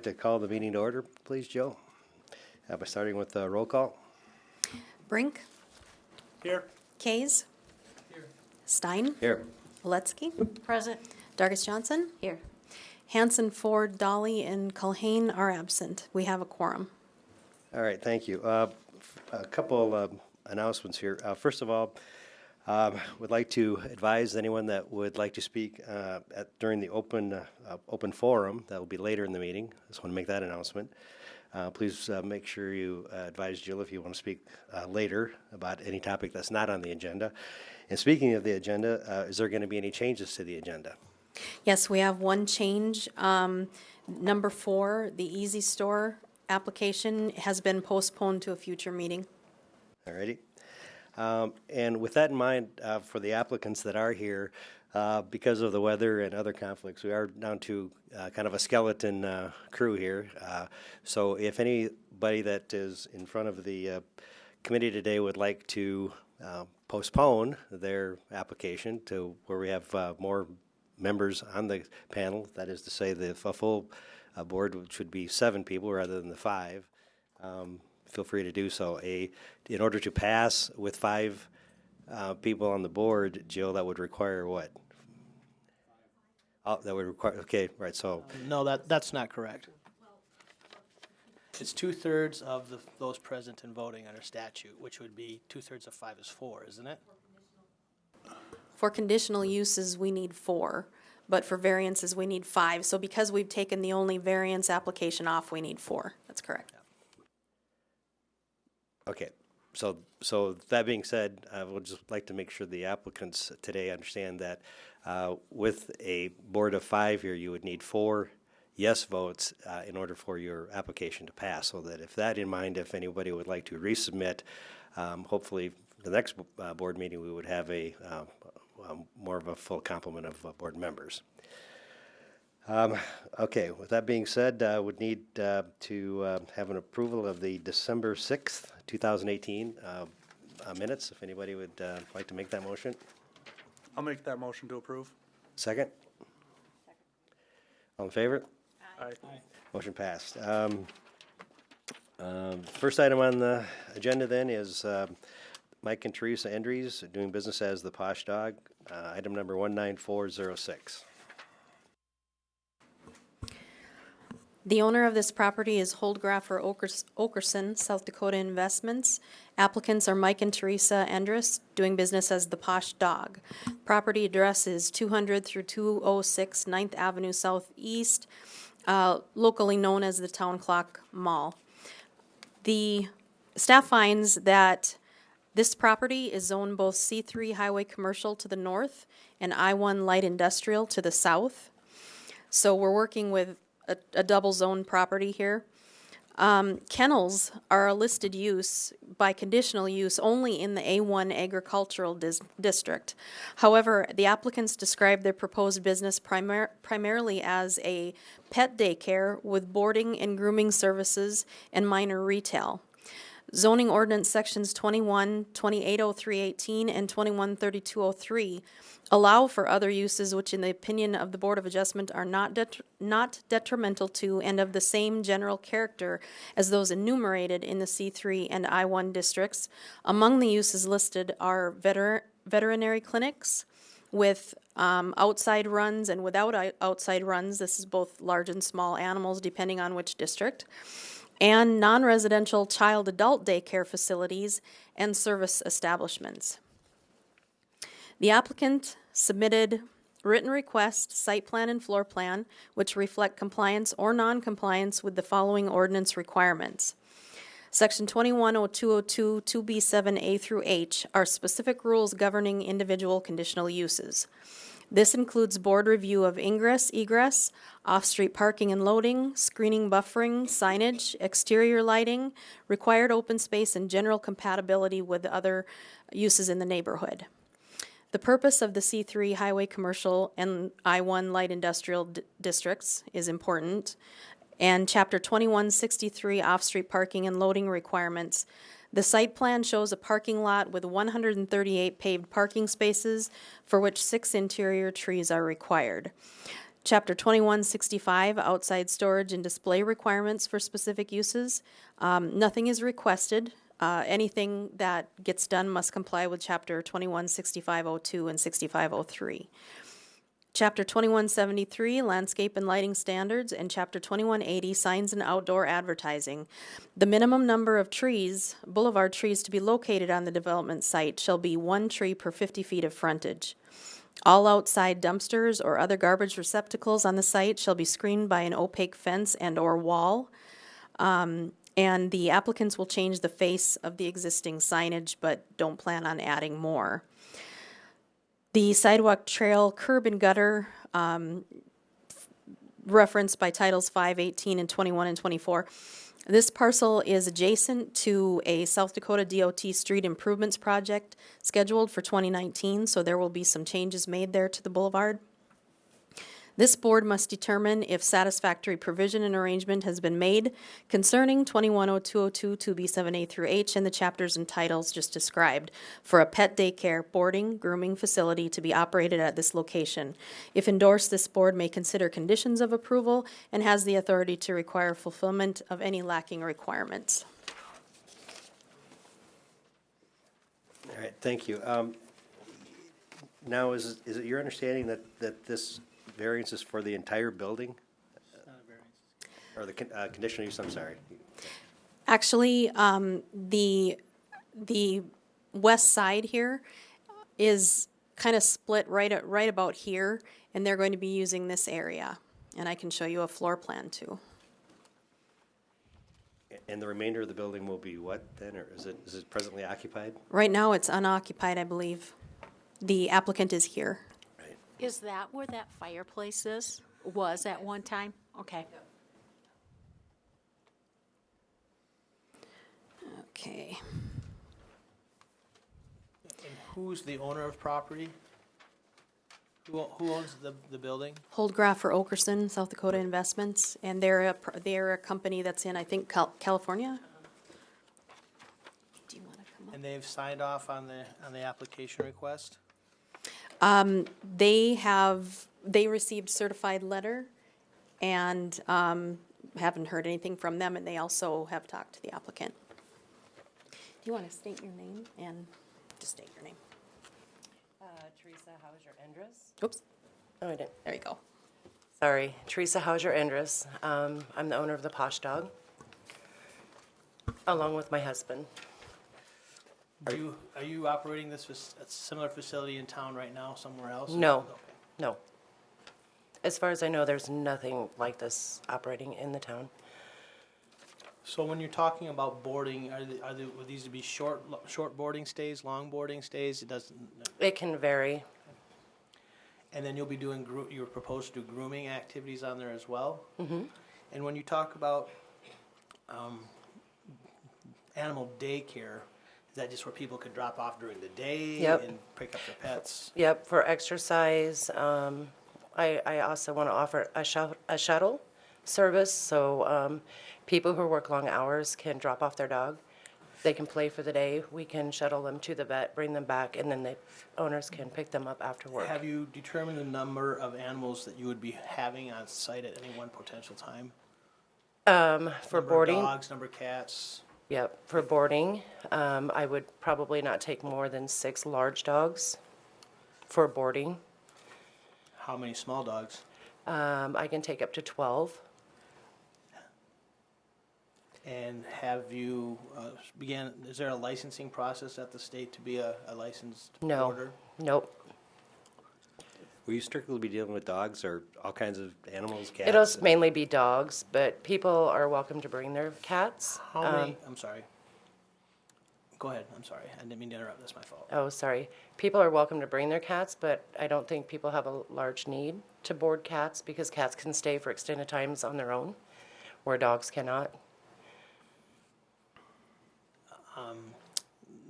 To call the meeting to order, please, Joe. By starting with the roll call. Brink. Here. Kays. Here. Stein. Here. Valetsky. Present. Dargis Johnson. Here. Hanson, Ford, Dolly, and Culhane are absent. We have a quorum. All right, thank you. A couple announcements here. First of all, would like to advise anyone that would like to speak during the open forum. That will be later in the meeting. Just want to make that announcement. Please make sure you advise Jill if you want to speak later about any topic that's not on the agenda. And speaking of the agenda, is there going to be any changes to the agenda? Yes, we have one change. Number 4, the Easy Store application has been postponed to a future meeting. All righty. And with that in mind, for the applicants that are here, because of the weather and other conflicts, we are down to kind of a skeleton crew here. So if anybody that is in front of the committee today would like to postpone their application to where we have more members on the panel, that is to say the full board, which would be 7 people rather than the 5, feel free to do so. In order to pass with 5 people on the board, Jill, that would require what? Oh, that would require, okay, right, so. No, that's not correct. It's 2/3 of those present and voting under statute, which would be 2/3 of 5 is 4, isn't it? For conditional uses, we need 4, but for variances, we need 5. So because we've taken the only variance application off, we need 4. That's correct. Okay, so that being said, I would just like to make sure the applicants today understand that with a board of 5 here, you would need 4 yes votes in order for your application to pass. So that if that in mind, if anybody would like to resubmit, hopefully the next board meeting we would have a more of a full complement of board members. Okay, with that being said, I would need to have an approval of the December 6th, 2018 minutes. If anybody would like to make that motion. I'll make that motion to approve. Second? All in favor? Aye. Motion passed. First item on the agenda then is Mike and Teresa Endries doing business as the Posh Dog, item number 19406. The owner of this property is Holdgraffer Okerson, South Dakota Investments. Applicants are Mike and Teresa Endres, doing business as the Posh Dog. Property address is 200 through 206 9th Avenue Southeast, locally known as the Town Clock Mall. The staff finds that this property is zoned both C3 Highway Commercial to the north and I-1 Light Industrial to the south. So we're working with a double zone property here. Kennels are a listed use by conditional use only in the A1 agricultural district. However, the applicants describe their proposed business primarily as a pet daycare with boarding and grooming services and minor retail. Zoning ordinance sections 21-280318 and 21-3203 allow for other uses which in the opinion of the Board of Adjustment are not detrimental to and of the same general character as those enumerated in the C3 and I1 districts. Among the uses listed are veterinary clinics with outside runs and without outside runs. This is both large and small animals depending on which district. And non-residential child-adult daycare facilities and service establishments. The applicant submitted written request, site plan, and floor plan, which reflect compliance or non-compliance with the following ordinance requirements. Section 210202 2B7A through H are specific rules governing individual conditional uses. This includes board review of ingress, egress, off-street parking and loading, screening, buffering, signage, exterior lighting, required open space, and general compatibility with other uses in the neighborhood. The purpose of the C3 Highway Commercial and I1 Light Industrial districts is important, and Chapter 2163 off-street parking and loading requirements. The site plan shows a parking lot with 138 paved parking spaces, for which 6 interior trees are required. Chapter 2165, outside storage and display requirements for specific uses. Nothing is requested. Anything that gets done must comply with Chapter 216502 and 6503. Chapter 2173, landscape and lighting standards, and Chapter 2180, signs and outdoor advertising. The minimum number of trees, boulevard trees to be located on the development site shall be 1 tree per 50 feet of frontage. All outside dumpsters or other garbage receptacles on the site shall be screened by an opaque fence and/or wall. And the applicants will change the face of the existing signage, but don't plan on adding more. The sidewalk, trail, curb, and gutter, referenced by titles 5, 18, and 21 and 24. This parcel is adjacent to a South Dakota DOT street improvements project scheduled for 2019, so there will be some changes made there to the boulevard. This board must determine if satisfactory provision and arrangement has been made concerning 210202 2B7A through H and the chapters and titles just described for a pet daycare, boarding, grooming facility to be operated at this location. If endorsed, this board may consider conditions of approval and has the authority to require fulfillment of any lacking requirements. All right, thank you. Now, is it your understanding that this variance is for the entire building? Or the conditional use, I'm sorry. Actually, the west side here is kind of split right about here, and they're going to be using this area. And I can show you a floor plan too. And the remainder of the building will be what then, or is it presently occupied? Right now, it's unoccupied, I believe. The applicant is here. Right. Is that where that fireplace was at one time? Okay. Okay. And who's the owner of property? Who owns the building? Holdgraph or Okerson, South Dakota Investments, and they're a company that's in, I think, California. Do you want to come up? And they've signed off on the application request? They received certified letter and haven't heard anything from them, and they also have talked to the applicant. Do you want to state your name and just state your name? Teresa Hauser-Endres. Oops, Oh, I didn't. there you go. Sorry. Teresa Hauser-Endres. I'm the owner of the Posh Dog, along with my husband. Are you operating this a similar facility in town right now, somewhere else? No, Okay. no. As far as I know, there's nothing like this operating in the town. So when you're talking about boarding, would these be short boarding stays, long boarding stays? It doesn't. It can vary. And then you'll be doing you're proposed to do grooming activities on there as well. Mm-hmm. And when you talk about animal daycare, is that just where people could drop off during the day Yep. and pick up their pets? Yep, for exercise. I also want to offer a shuttle service, so people who work long hours can drop off their dog. They can play for the day. We can shuttle them to the vet, bring them back, and then the owners can pick them up after work. Have you determined the number of animals that you would be having on site at any one potential time? For Number boarding, of dogs, number of cats? yep, for boarding, I would probably not take more than 6 large dogs for boarding. How many small dogs? I can take up to 12. And have you is there a licensing process at the state to be a licensed No, boarder? nope. Will you strictly be dealing with dogs or all kinds of animals, cats? It'll mainly be dogs, but people are welcome to bring their cats. How many, I'm sorry. Go ahead, I'm sorry. I didn't mean to interrupt, that's my fault. Oh, sorry. People are welcome to bring their cats, but I don't think people have a large need to board cats because cats can stay for extended times on their own, where dogs cannot.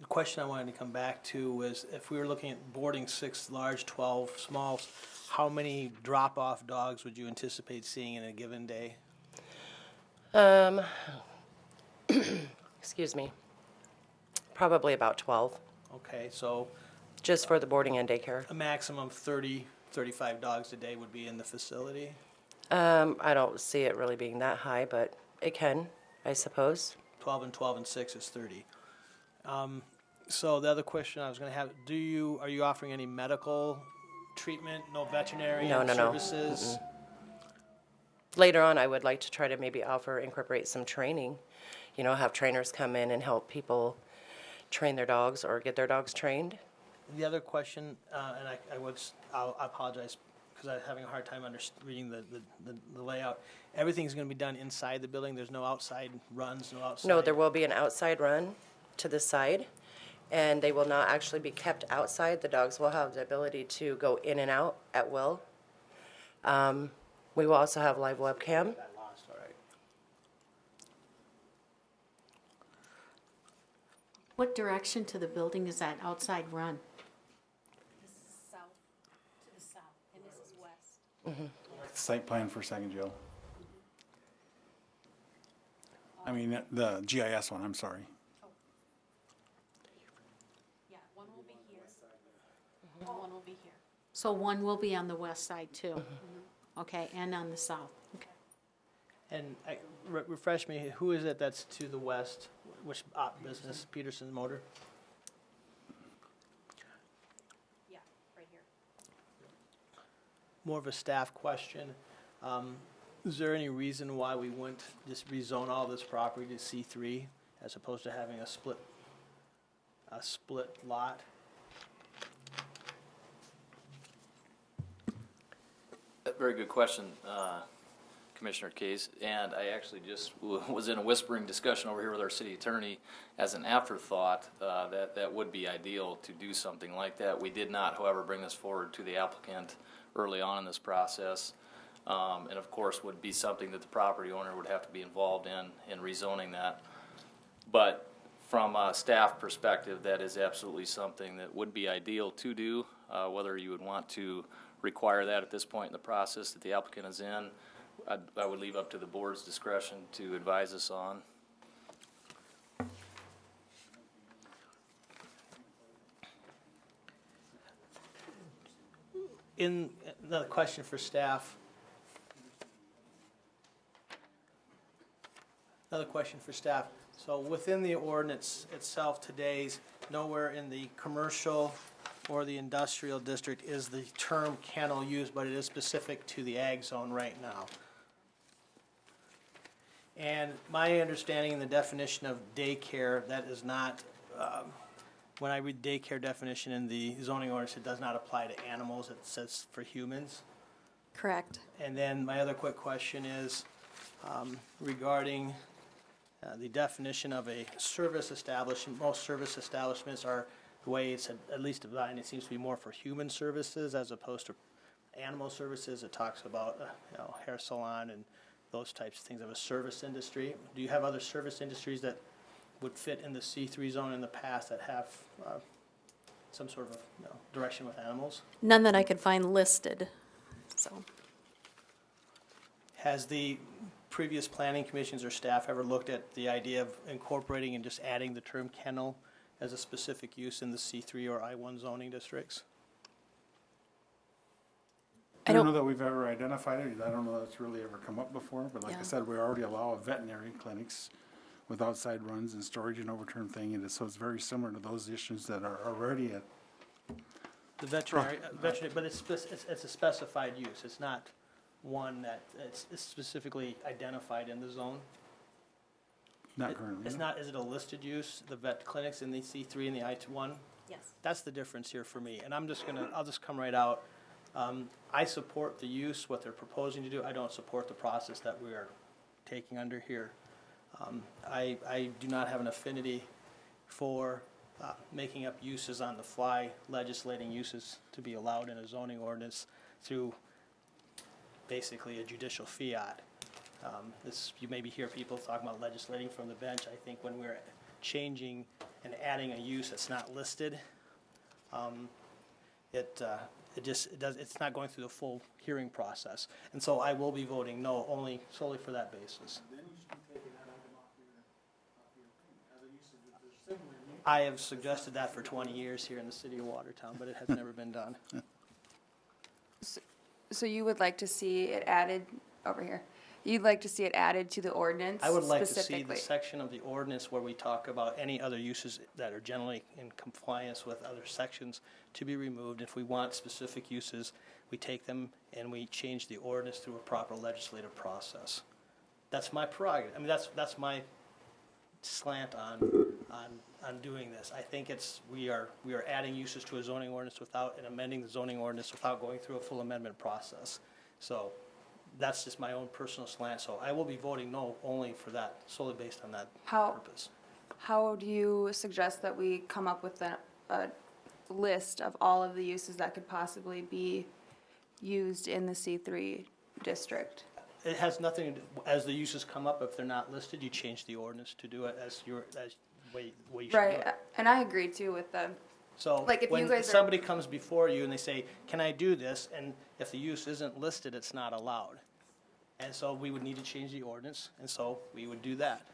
The question I wanted to come back to was if we were looking at boarding 6 large, 12 smalls, how many drop-off dogs would you anticipate seeing in a given day? Excuse me. Probably about 12, Okay, so just for the boarding and daycare. a maximum of 30 35 dogs a day would be in the facility? I don't see it really being that high, but it can, I suppose. 12 and 6 is 30. So the other question I was going to have, are you offering any medical treatment, no veterinarian No. services? Later on, I would like to try to maybe incorporate some training. You know, have trainers come in and help people train their dogs or get their dogs trained. The other question, and I apologize because I'm having a hard time reading the layout. Everything's going to be done inside the building. There's no outside runs, no outside. No, there will be an outside run to the side, and they will not actually be kept outside. The dogs will have the ability to go in and out at will. We will also have live webcam. Got lost, all right. What direction to the building is that outside run? This is south to the south, and this is west. Site plan for Second Joe. I mean, the GIS one, I'm sorry. Yeah, one will be here. One will be here. So one will be on the west side too? Okay, and on the south. Okay. And refresh me, who is it that's to the west? Which business? Peterson Motor? Yeah, right here. More of a staff question. Is there any reason why we wouldn't just rezone all this property to C3 as opposed to having a split lot? Very good question, Commissioner Case. And I actually just was in a whispering discussion over here with our city attorney as an afterthought that would be ideal to do something like that. We did not, however, bring this forward to the applicant early on in this process. And of course would be something that the property owner would have to be involved in rezoning that. But from a staff perspective, that is absolutely something that would be ideal to do. Whether you would want to require that at this point in the process that the applicant is in, I would leave up to the board's discretion to advise us on. Another question for staff. So within the ordinance itself today's, nowhere in the commercial or the industrial district is the term kennel used, but it is specific to the ag zone right now. And my understanding in the definition of daycare, that is not, when I read daycare definition in the zoning ordinance, it does not apply to animals, it says for humans. Correct. And then my other quick question is regarding the definition of a service establishment. Most service establishments are, the way it's at least defined, it seems to be more for human services as opposed to animal services. It talks about hair salon and those types of things of a service industry. Do you have other service industries that would fit in the C3 zone in the past that have some sort of direction with animals? None that I could find listed, so. Has the previous planning commissions or staff ever looked at the idea of incorporating and just adding the term kennel as a specific use in the C3 or I1 zoning districts? I don't know that we've ever identified it. I don't know that's really ever come up before, but like Yeah. I said, we already allow veterinary clinics with outside runs and storage and overturn thing, and so it's very similar to those issues that are already at. The veterinary, but it's a specified use. It's not one that it's specifically identified in the zone. Not currently. It's not. Is it a listed use? The vet clinics in the C3 and the I1. Yes. That's the difference here for me. And I'll just come right out. I support the use, what they're proposing to do. I don't support the process that we are taking under here. I do not have an affinity for making up uses on the fly, legislating uses to be allowed in a zoning ordinance through basically a judicial fiat. You maybe hear people talking about legislating from the bench. I think when we're changing and adding a use that's not listed, it's not going through the full hearing process. And so I will be voting no, only solely for that basis. I have suggested that for 20 years here in the city of Watertown, but it has never been done. So you would like to see it added over here? You'd like to see it added to the ordinance I would like to see specifically? the section of the ordinance where we talk about any other uses that are generally in compliance with other sections to be removed. If we want specific uses, we take them and we change the ordinance through a proper legislative process. That's my prerogative. I mean, that's my slant on doing this. I think we are adding uses to a zoning ordinance and amending the zoning ordinance without going through a full amendment process. So that's just my own personal slant. So I will be voting no only for that, solely based on that purpose. How do you suggest that we come up with a list of all of the uses that could possibly be used in the C3 district? It has nothing to do, as the uses come up, if they're not listed, you change the ordinance to do it as way you should do Right, it. and I agree too with the, So like, if you when guys are- somebody comes before you and they say, can I do this? And if the use isn't listed, it's not allowed. And so we would need to change the ordinance, and so we would do that.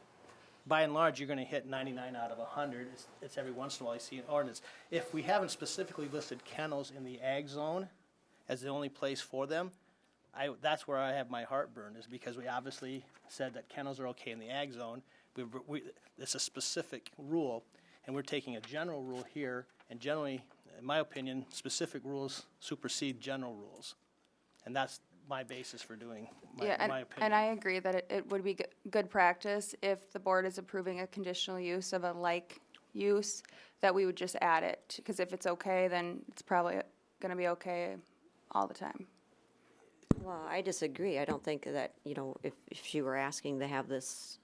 By and large, you're gonna hit 99 out of 100. It's every once in a while you see an ordinance. If we haven't specifically listed kennels in the ag zone as the only place for them, that's where I have my heartburn, is because we obviously said that kennels are okay in the ag zone. It's a specific rule, and we're taking a general rule here, and generally, in my opinion, specific rules supersede general rules. And that's my basis for doing my opinion. and I agree that it would be good practice if the board is approving a conditional use of a like use, that we would just add it, because if it's okay, then it's probably gonna be okay all the time. Well, I disagree. I don't think that, if she were asking to have this,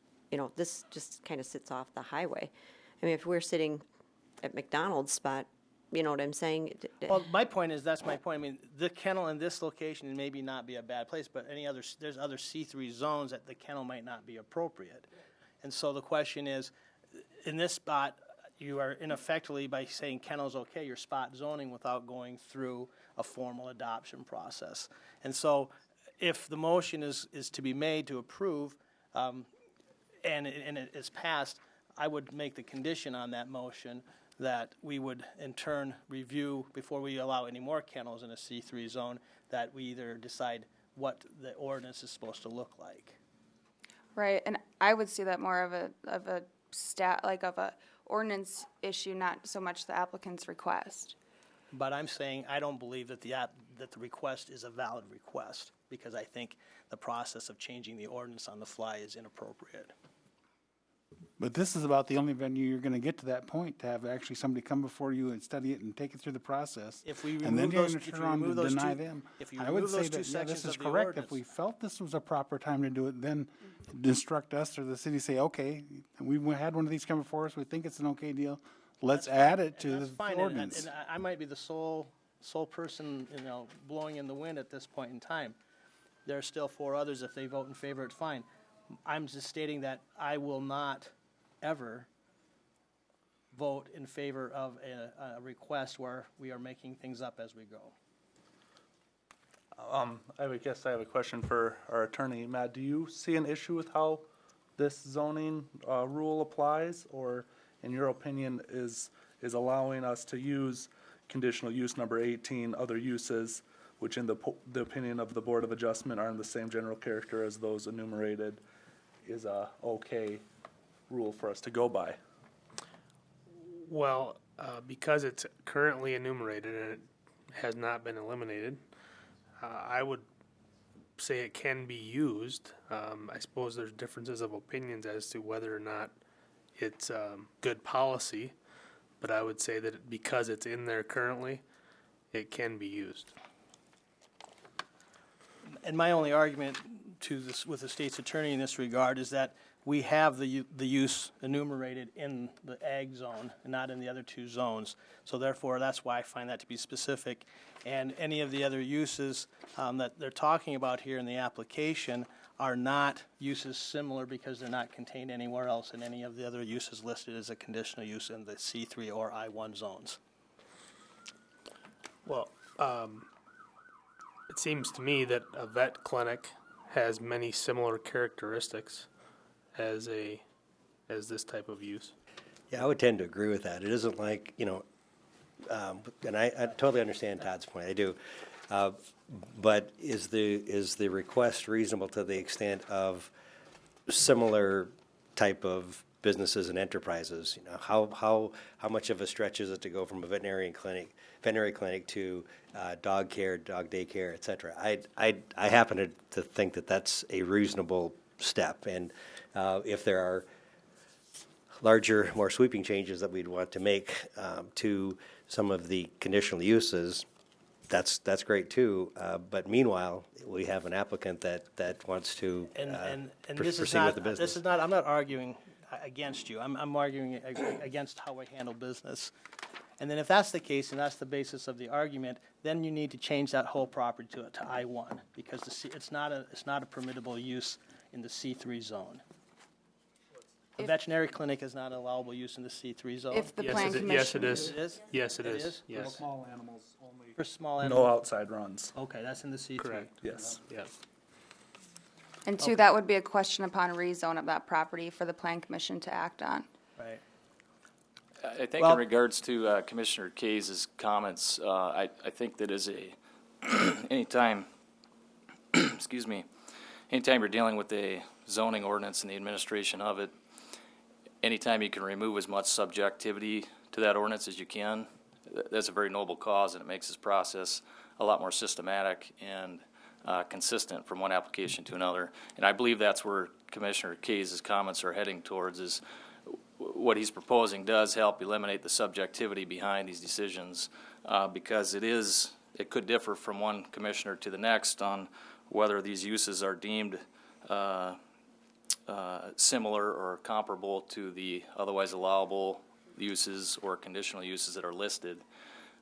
this just kind of sits off the highway. I mean, if we're sitting at McDonald's spot, you know what I'm saying? Well, my point is, that's my point. I mean, the kennel in this location may not be a bad place, but there's other C3 zones that the kennel might not be appropriate. And so the question is, in this spot, you are ineffectively, by saying kennel's okay, you're spot zoning without going through a formal adoption process. And so if the motion is to be made to approve, and it is passed, I would make the condition on that motion that we would in turn review, before we allow any more kennels in a C3 zone, that we either decide what the ordinance is supposed to look like. Right, and I would see that more of a ordinance issue, not so much the applicant's request. But I'm saying I don't believe that that the request is a valid request, because I think the process of changing the ordinance on the fly is inappropriate. But this is about the only venue you're gonna get to that point, to have actually somebody come before you and study it and take it through the process. If we And then remove you're those- gonna if you turn around remove and those deny two- them. if you I would remove say those two that, yeah, sections this is of the correct. If we ordinance- felt this was a proper time to do it, then instruct us or the city, say, okay, we had one of these come before us, we think it's an okay deal, let's add it to That's the fine, ordinance. and I might be the sole person, blowing in the wind at this point in time. There are still 4 others. If they vote in favor, it's fine. I'm just stating that I will not ever vote in favor of a request where we are making things up as we go. I would guess I have a question for our attorney. Matt, do you see an issue with how this zoning rule applies? Or, in your opinion, is allowing us to use conditional use number 18, other uses, which in the opinion of the Board of Adjustment are in the same general character as those enumerated, is a okay rule for us to go by? Well, because it's currently enumerated and it has not been eliminated, I would say it can be used. I suppose there's differences of opinions as to whether or not it's good policy, but I would say that because it's in there currently, it can be used. And my only argument with the state's attorney in this regard is that we have the use enumerated in the ag zone and not in the other 2 zones. So therefore, that's why I find that to be specific. And any of the other uses that they're talking about here in the application are not uses similar, because they're not contained anywhere else in any of the other uses listed as a conditional use in the C3 or I1 zones. Well, it seems to me that a vet clinic has many similar characteristics as this type of use. Yeah, I would tend to agree with that. It isn't like, and I totally understand Todd's point. I do. But is the request reasonable to the extent of similar type of businesses and enterprises? You know, how much of a stretch is it to go from a veterinary clinic to dog care, dog daycare, et cetera? I happen to think that that's a reasonable step, and if there are larger, more sweeping changes that we'd want to make to some of the conditional uses, that's great too. But meanwhile, we have an applicant that wants to And this is proceed with not, the business. this is not, I'm not arguing against you. I'm arguing against how we handle business. And then if that's the case, and that's the basis of the argument, then you need to change that whole property to I-1, because it's not a permittable use in the C3 zone. A veterinary clinic is not allowable use in the C3 zone. If the Yes, plan it is. commission. Yes, it is. It is? Yes, it It is. is? Yes. Small animals only. For small No animals? outside runs. Okay, that's in the C3. Correct. Yes. Yeah. And two, that would be a question upon rezone of that property for the plan commission to act on. Right. I think Well- in regards to Commissioner Kays' comments, I think that is a, anytime, excuse me, anytime you're dealing with a zoning ordinance and the administration of it, anytime you can remove as much subjectivity to that ordinance as you can, that's a very noble cause, and it makes this process a lot more systematic and consistent from one application to another. And I believe that's where Commissioner Kays' comments are heading towards, is what he's proposing does help eliminate the subjectivity behind these decisions, because it could differ from one commissioner to the next on whether these uses are deemed similar or comparable to the otherwise allowable uses or conditional uses that are listed.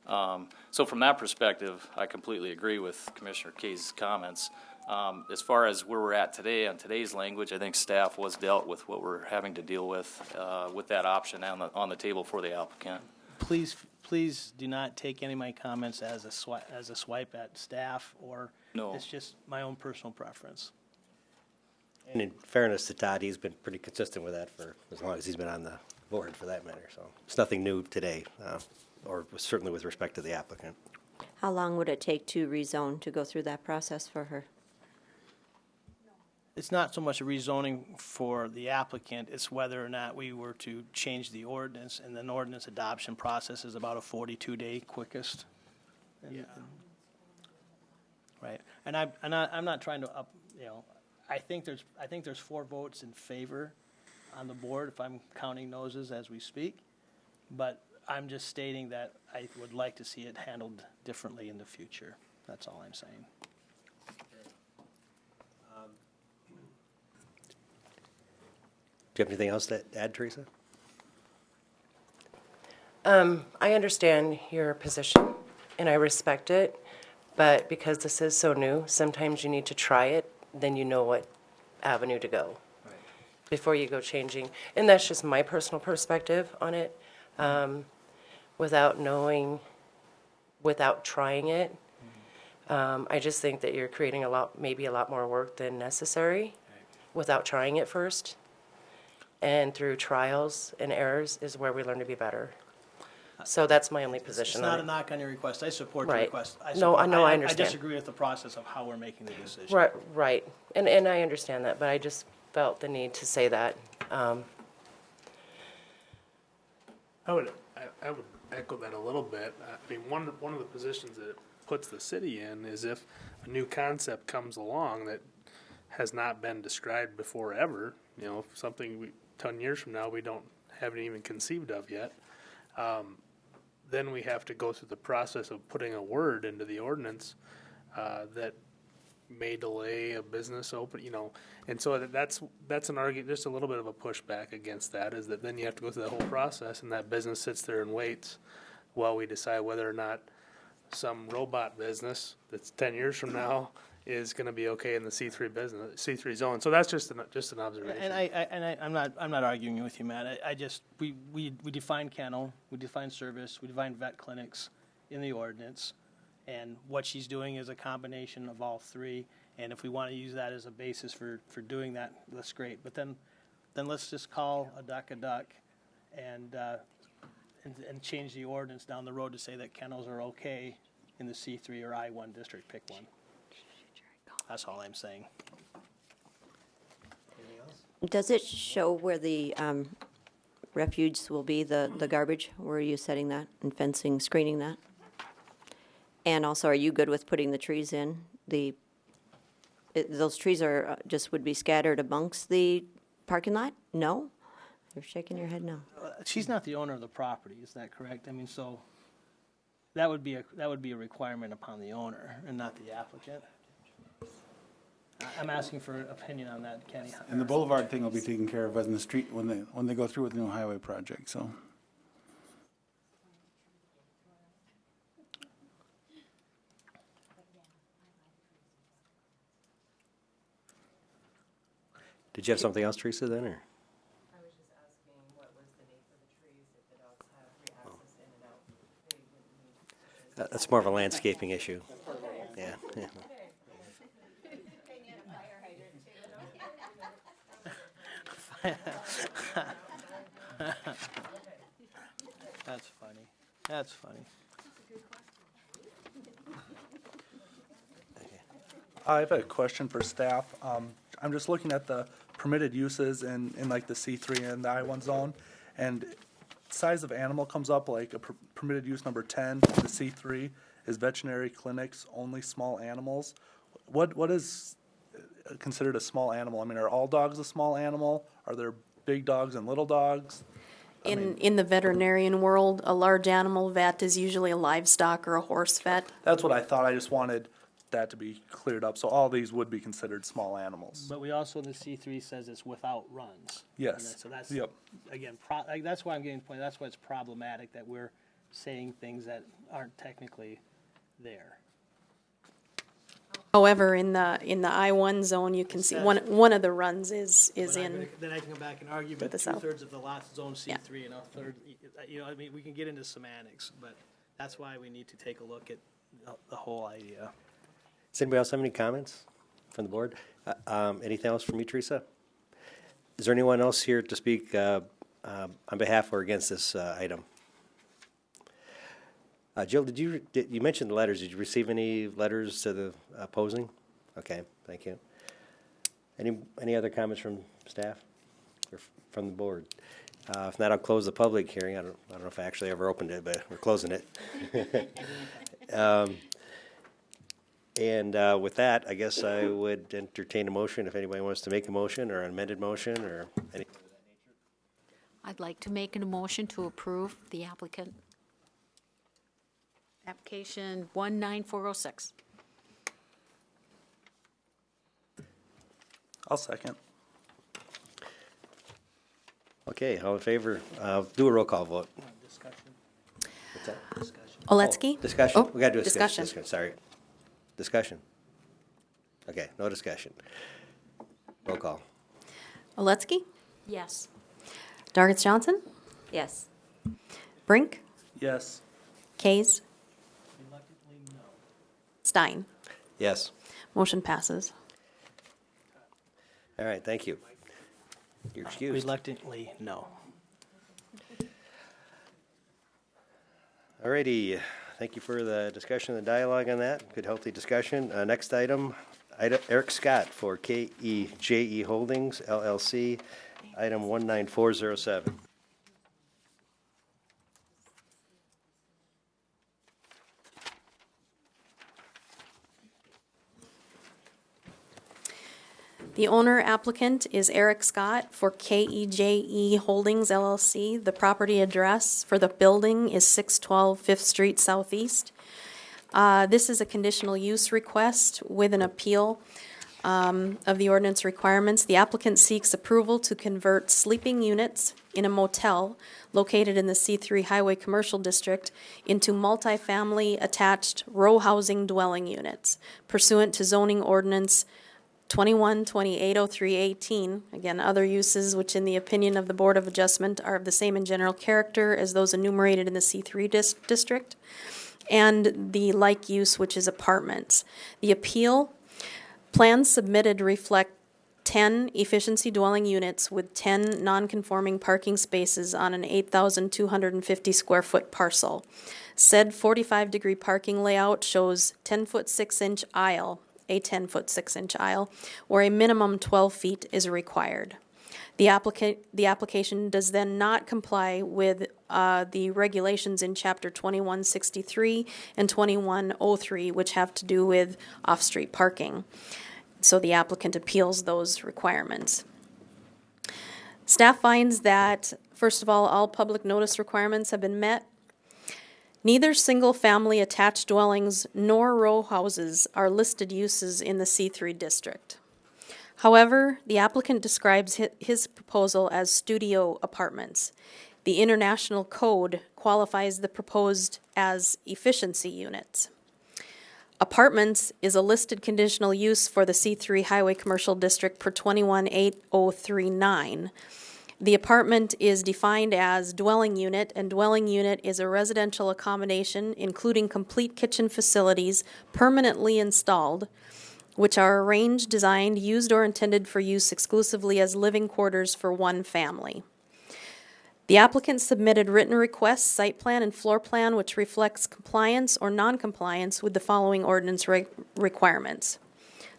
So from that perspective, I completely agree with Commissioner Kays' comments. As far as where we're at today, on today's language, I think staff was dealt with what we're having to deal with that option on the table for the applicant. Please do not take any of my comments as a swipe at staff, or No. it's just my own personal preference. And in fairness to Todd, he's been pretty consistent with that for as long as he's been on the board, for that matter. So it's nothing new today, or certainly with respect to the applicant. How long would it take to rezone to go through that process for her? It's not so much a rezoning for the applicant, it's whether or not we were to change the ordinance, and the ordinance adoption process is about a 42-day quickest. Yeah. Right, and I'm not trying to I think there's 4 votes in favor on the board, if I'm counting noses as we speak, but I'm just stating that I would like to see it handled differently in the future. That's all I'm saying. Do you have anything else to add, Teresa? I understand your position, and I respect it, but because this is so new, sometimes you need to try it, then you know what avenue to go before you go changing. And that's just my personal perspective on it. Without knowing, without trying it, I just think that you're creating maybe a lot more work than necessary without trying it first. And through trials and errors is where we learn to be better. So that's my only position It's not on a it. knock on your request. I support your Right. request. No, I know, I understand. I disagree with the process of how we're making the decision. Right. And I understand that, but I just felt the need to say that. I would echo that a little bit. I mean, one of the positions that it puts the city in is if a new concept comes along that has not been described before ever, something 10 years from now we haven't even conceived of yet, then we have to go through the process of putting a word into the ordinance that may delay a business open, and so that's an argument, just a little bit of a pushback against that, is that then you have to go through the whole process, and that business sits there and waits while we decide whether or not some robot business that's 10 years from now is going to be okay in the C3 zone. So that's just an observation. And I'm not arguing with you, Matt. We define kennel, we define service, we define vet clinics in the ordinance, and what she's doing is a combination of all 3. And if we want to use that as a basis for doing that, that's great. But then let's just call a duck, and change the ordinance down the road to say that kennels are okay in the C3 or I1 district, pick one. That's all I'm saying. Does it show where the refuge will be, the garbage? Where are you setting that and fencing, screening that? And also, are you good with putting the trees in? Those trees are just would be scattered amongst the parking lot? No? You're shaking your head no. She's not the owner of the property, is that correct? I mean, so that would be a requirement upon the owner and not the applicant. I'm asking for an opinion on that, Kenny. And the boulevard thing will be taken care of in the street when they go through with the new highway project, so. Did you have something else, Teresa, then, or? I was just asking what was the need for the trees if the dogs have free access in and out. They wouldn't need. That's more of a landscaping issue. Yeah. That's funny. That's funny. I have a question for staff. I'm just looking at the permitted uses in like the C3 and the I1 zone, and size of animal comes up like a permitted use number 10, the C3 is veterinary clinics, only small animals. What is considered a small animal? I mean, are all dogs a small animal? Are there big dogs and little dogs? In the veterinarian world, a large animal vet is usually a livestock or a horse vet. That's what I thought. I just wanted that to be cleared up. So all these would be considered small animals. But we also, the C3 says it's without runs. Yes. So that's, Yep. again, like, that's why I'm getting to the point, that's why it's problematic that we're saying things that aren't technically there. However, in the I1 zone, you can see one of the runs is in. Then I can come back and argue to that the south. 2/3 of the lots zone C3 and a third, you know, I mean, we can get into semantics, but that's why we need to take a look at the whole idea. Does anybody else have any comments from the board? Anything else from you, Teresa? Is there anyone else here to speak on behalf or against this item? Jill, you mentioned the letters. Did you receive any letters to the opposing? Okay, thank you. Any other comments from staff or from the board? If not, I'll close the public hearing. I don't know if I actually ever opened it, but we're closing it. And with that, I guess I would entertain a motion if anybody wants to make a motion or an amended motion or anything of that nature. I'd like to make a motion to approve the applicant. Application 19406. I'll second. Okay, all in favor? Do a roll call vote. Discussion. What's that? Discussion. Oletzky? Discussion. Oh, We gotta do a discussion. discussion. Sorry. Discussion. Okay, no discussion. Roll call. Oletzky? Yes. Dargis Johnson? Yes. Brink? Yes. Kays? Reluctantly, no. Stein? Yes. Motion passes. All right, thank you. You're excused. Reluctantly, no. All righty, thank you for the discussion and the dialogue on that. Good, healthy discussion. Next item, Eric Scott for KEJE Holdings LLC, item 19407. The owner applicant is Eric Scott for KEJE Holdings LLC. The property address for the building is 612 5th Street Southeast. This is a conditional use request with an appeal of the ordinance requirements. The applicant seeks approval to convert sleeping units in a motel located in the C3 Highway Commercial District into multifamily attached row housing dwelling units pursuant to zoning ordinance 21-2803-18. Again, other uses which in the opinion of the Board of Adjustment are of the same in general character as those enumerated in the C3 district, and the like use which is apartments. The appeal plans submitted reflect 10 efficiency dwelling units with 10 non-conforming parking spaces on an 8,250 square foot parcel. Said 45-degree parking layout shows 10-foot 6-inch aisle, a 10-foot 6-inch aisle, where a minimum 12 feet is required. The application does then not comply with the regulations in Chapter 2163 and 2103, which have to do with off-street parking. So the applicant appeals those requirements. Staff finds that, first of all public notice requirements have been met. Neither single-family attached dwellings nor row houses are listed uses in the C3 district. However, the applicant describes his proposal as studio apartments. The International Code qualifies the proposed as efficiency units. Apartments is a listed conditional use for the C3 Highway Commercial District per 218039. The apartment is defined as dwelling unit, and dwelling unit is a residential accommodation including complete kitchen facilities permanently installed, which are arranged, designed, used, or intended for use exclusively as living quarters for one family. The applicant submitted written requests, site plan, and floor plan which reflects compliance or non-compliance with the following ordinance requirements.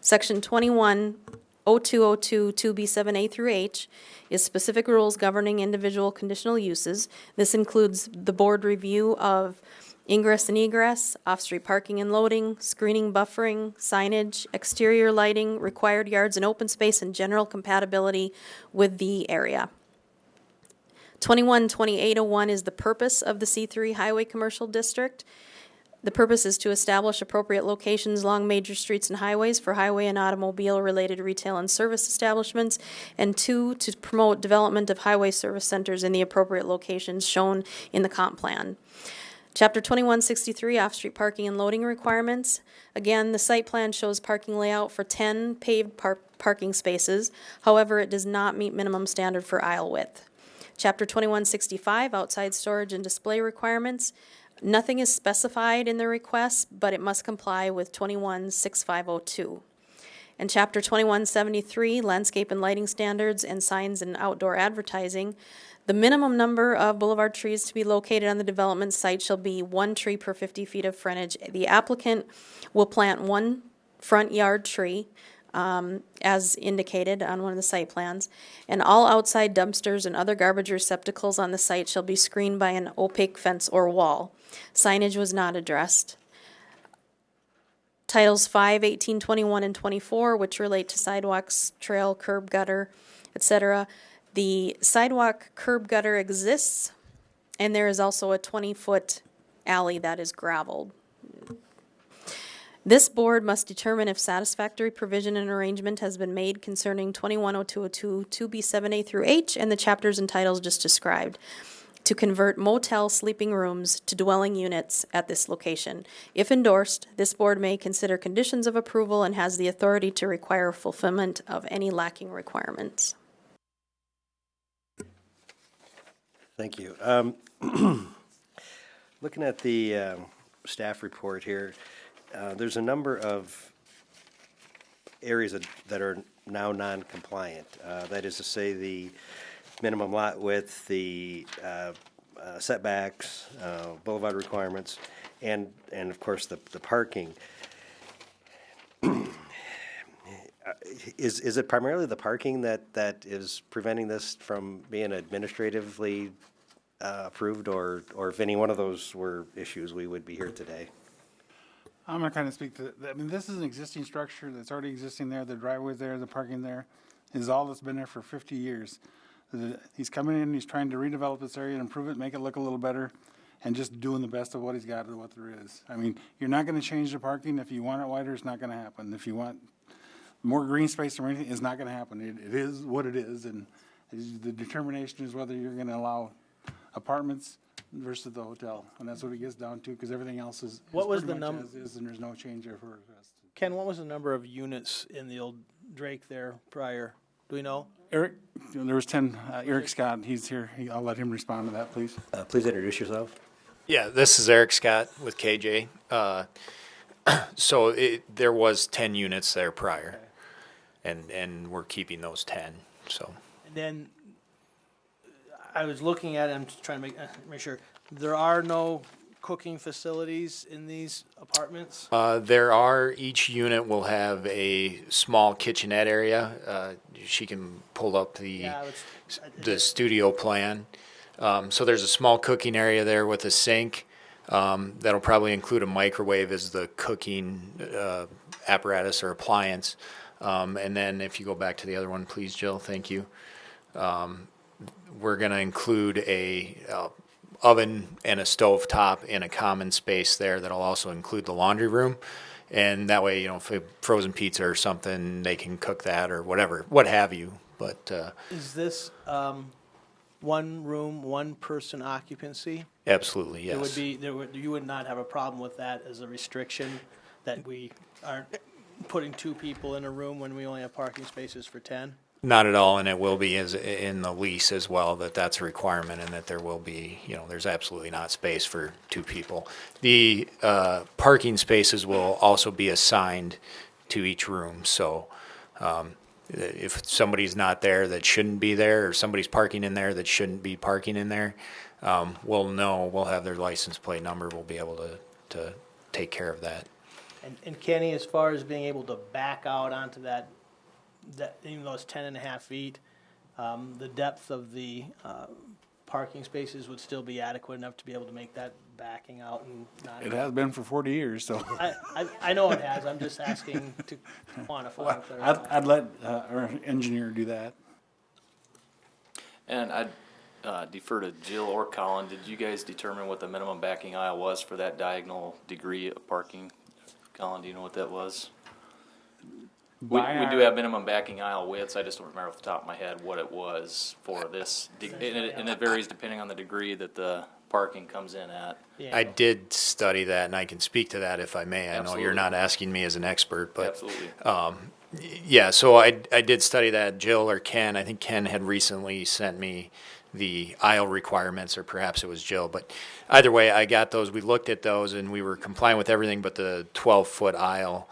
Section 210202 2B7A through H is specific rules governing individual conditional uses. This includes the board review of ingress and egress, off-street parking and loading, screening, buffering, signage, exterior lighting, required yards and open space, and general compatibility with the area. 212801 is the purpose of the C3 Highway Commercial District. The purpose is to establish appropriate locations along major streets and highways for highway and automobile-related retail and service establishments, and 2, to promote development of highway service centers in the appropriate locations shown in the comp plan. Chapter 2163, off-street parking and loading requirements. Again, the site plan shows parking layout for 10 paved parking spaces. However, it does not meet minimum standard for aisle width. Chapter 2165, outside storage and display requirements. Nothing is specified in the request, but it must comply with 216502. And Chapter 2173, landscape and lighting standards and signs and outdoor advertising. The minimum number of boulevard trees to be located on the development site shall be 1 tree per 50 feet of frontage. The applicant will plant 1 front yard tree, as indicated on one of the site plans, and all outside dumpsters and other garbage receptacles on the site shall be screened by an opaque fence or wall. Signage was not addressed. Titles 5, 18, 21, and 24, which relate to sidewalks, trail, curb, gutter, etc. The sidewalk curb gutter exists, and there is also a 20-foot alley that is gravelled. This board must determine if satisfactory provision and arrangement has been made concerning 210202 2B7A through H and the chapters and titles just described to convert motel sleeping rooms to dwelling units at this location. If endorsed, this board may consider conditions of approval and has the authority to require fulfillment of any lacking requirements. Thank you. Looking at the staff report here, there's a number of areas that are now non-compliant. That is to say, the minimum lot width, the setbacks, boulevard requirements, and of course the parking. Is it primarily the parking that is preventing this from being administratively approved, or if any one of those were issues, we would be here today? I'm going to kind of speak to, I mean, this is an existing structure that's already existing there. The driveway's there, the parking there is all that's been there for 50 years. He's coming in, he's trying to redevelop this area and improve it, make it look a little better, and just doing the best of what he's got and what there is. I mean, you're not going to change the parking. If you want it wider, it's not going to happen. If you want more green space or anything, it's not going to happen. It is what it is, and the determination is whether you're going to allow apartments versus the hotel, and that's what it gets down to, because everything else is What was pretty the much number? as is, and there's no change there for request. Ken, what was the number of units in the old Drake there prior? Do we know? Eric, there was 10. Eric Scott, he's here. I'll let him respond to that, please. Please introduce yourself. Yeah, this is Eric Scott with KJ. There was 10 units there prior. and we're keeping those 10, so. And then I was looking at it, I'm just trying to make sure, there are no cooking facilities in these apartments? There are, each unit will have a small kitchenette area. She can pull up the studio plan. So there's a small cooking area there with a sink. That'll probably include a microwave as the cooking apparatus or appliance. And then if you go back to the other one, please, Jill, thank you. We're going to include a oven and a stove top in a common space there that'll also include the laundry room. And that way, if a frozen pizza or something, they can cook that or whatever, what have you. But Is this one room, one person occupancy? absolutely, yes. It would be, you would not have a problem with that as a restriction, that we aren't putting 2 people in a room when we only have parking spaces for 10? Not at all, and it will be as in the lease as well, that's a requirement, and that there will be, there's absolutely not space for 2 people. The parking spaces will also be assigned to each room, so if somebody's not there that shouldn't be there, or somebody's parking in there that shouldn't be parking in there, we'll know, we'll have their license plate number, we'll be able to take care of that. And Kenny, as far as being able to back out onto that even though it's 10.5 feet, the depth of the parking spaces would still be adequate enough to be able to make that backing out and not. It has been for 40 years, so. I know it has. I'm just asking to quantify. I'd let our engineer do that. And I'd defer to Jill or Colin. Did you guys determine what the minimum backing aisle was for that diagonal degree of parking? Colin, do you know what that was? We do have minimum backing aisle widths. I just don't remember off the top of my head what it was for this. And it varies depending on the degree that the parking comes in at. Yeah. I did study that, and I can speak to that if I may. I know you're not asking me as an expert, but Absolutely. Yeah, so I did study that. Jill or Ken, I think Ken had recently sent me the aisle requirements, or perhaps it was Jill, but either way, I got those. We looked at those, and we were complying with everything but the 12-foot aisle,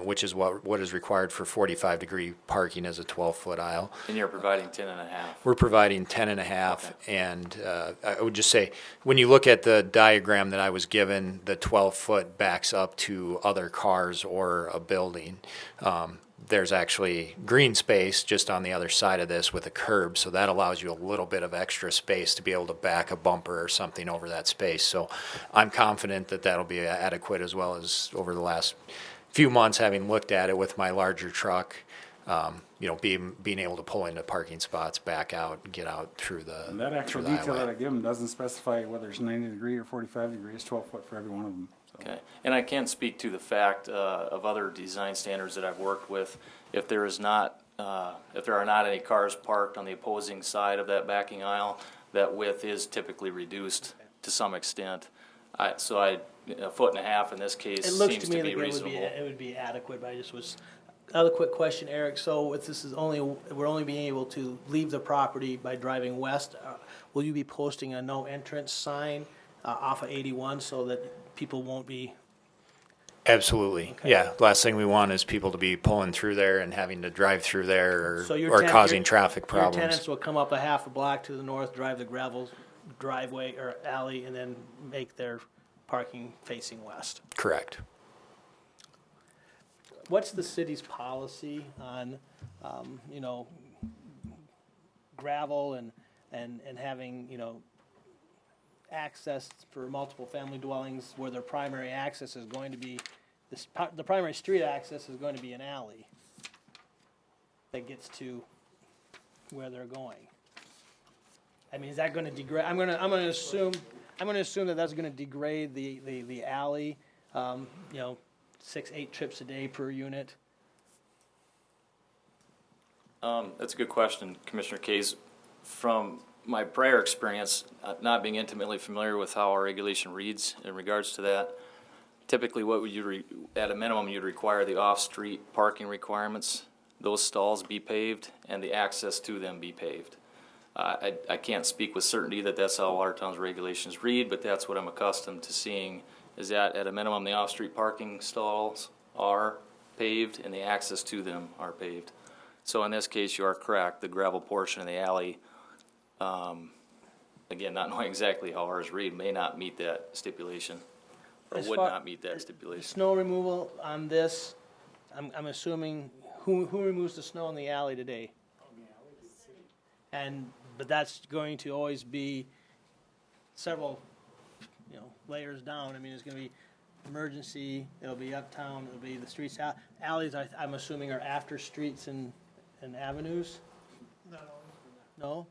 which is what is required for 45-degree parking as a 12-foot aisle. And you're providing 10.5. We're providing 10.5, and I would just say, when you look at the diagram that I was given, the 12-foot backs up to other cars or a building. There's actually green space just on the other side of this with a curb, so that allows you a little bit of extra space to be able to back a bumper or something over that space. So I'm confident that that'll be adequate, as well as over the last few months having looked at it with my larger truck, being able to pull into parking spots, back out, and get out through the And that actual through the detail highway. that I give them doesn't specify whether it's 90 degree or 45 degree. It's 12 foot for every one of them. So. Okay, and I can speak to the fact of other design standards that I've worked with. If there are not any cars parked on the opposing side of that backing aisle, that width is typically reduced to some extent. A 1.5 foot in this case It looks seems to me to be like reasonable. it would be adequate, but I just was. Another quick question, Eric. So if this is we're only being able to leave the property by driving west, will you be posting a no entrance sign off of 81 so that people won't be? Absolutely. Okay. Yeah. Last thing we want is people to be pulling through there and having to drive through there, So or causing traffic Your problems. tenants will come up a half a block to the north, drive the gravel driveway or alley, and then make their parking facing west. Correct. What's the city's policy on, gravel and having, access for multiple family dwellings where their primary access is going to be, the primary street access is going to be an alley that gets to where they're going? I mean, is that going to degrade? I'm going to assume that that's going to degrade the alley. 6-8 trips a day per unit. That's a good question, Commissioner Case. From my prior experience, not being intimately familiar with how our regulation reads in regards to that, typically what would you, at a minimum, you'd require the off-street parking requirements, those stalls be paved, and the access to them be paved. I can't speak with certainty that that's how Watertown's regulations read, but that's what I'm accustomed to seeing, is that at a minimum the off-street parking stalls are paved and the access to them are paved. So in this case, you are correct, the gravel portion of the alley, again, not knowing exactly how ours read, may not meet that stipulation, or As would far- not meet that stipulation. Snow removal on this, I'm assuming, who removes the snow in the alley today? But that's going to always be several, layers down. I mean, it's gonna be emergency, it'll be uptown, it'll be the streets, alleys, I'm assuming are after streets and avenues? No?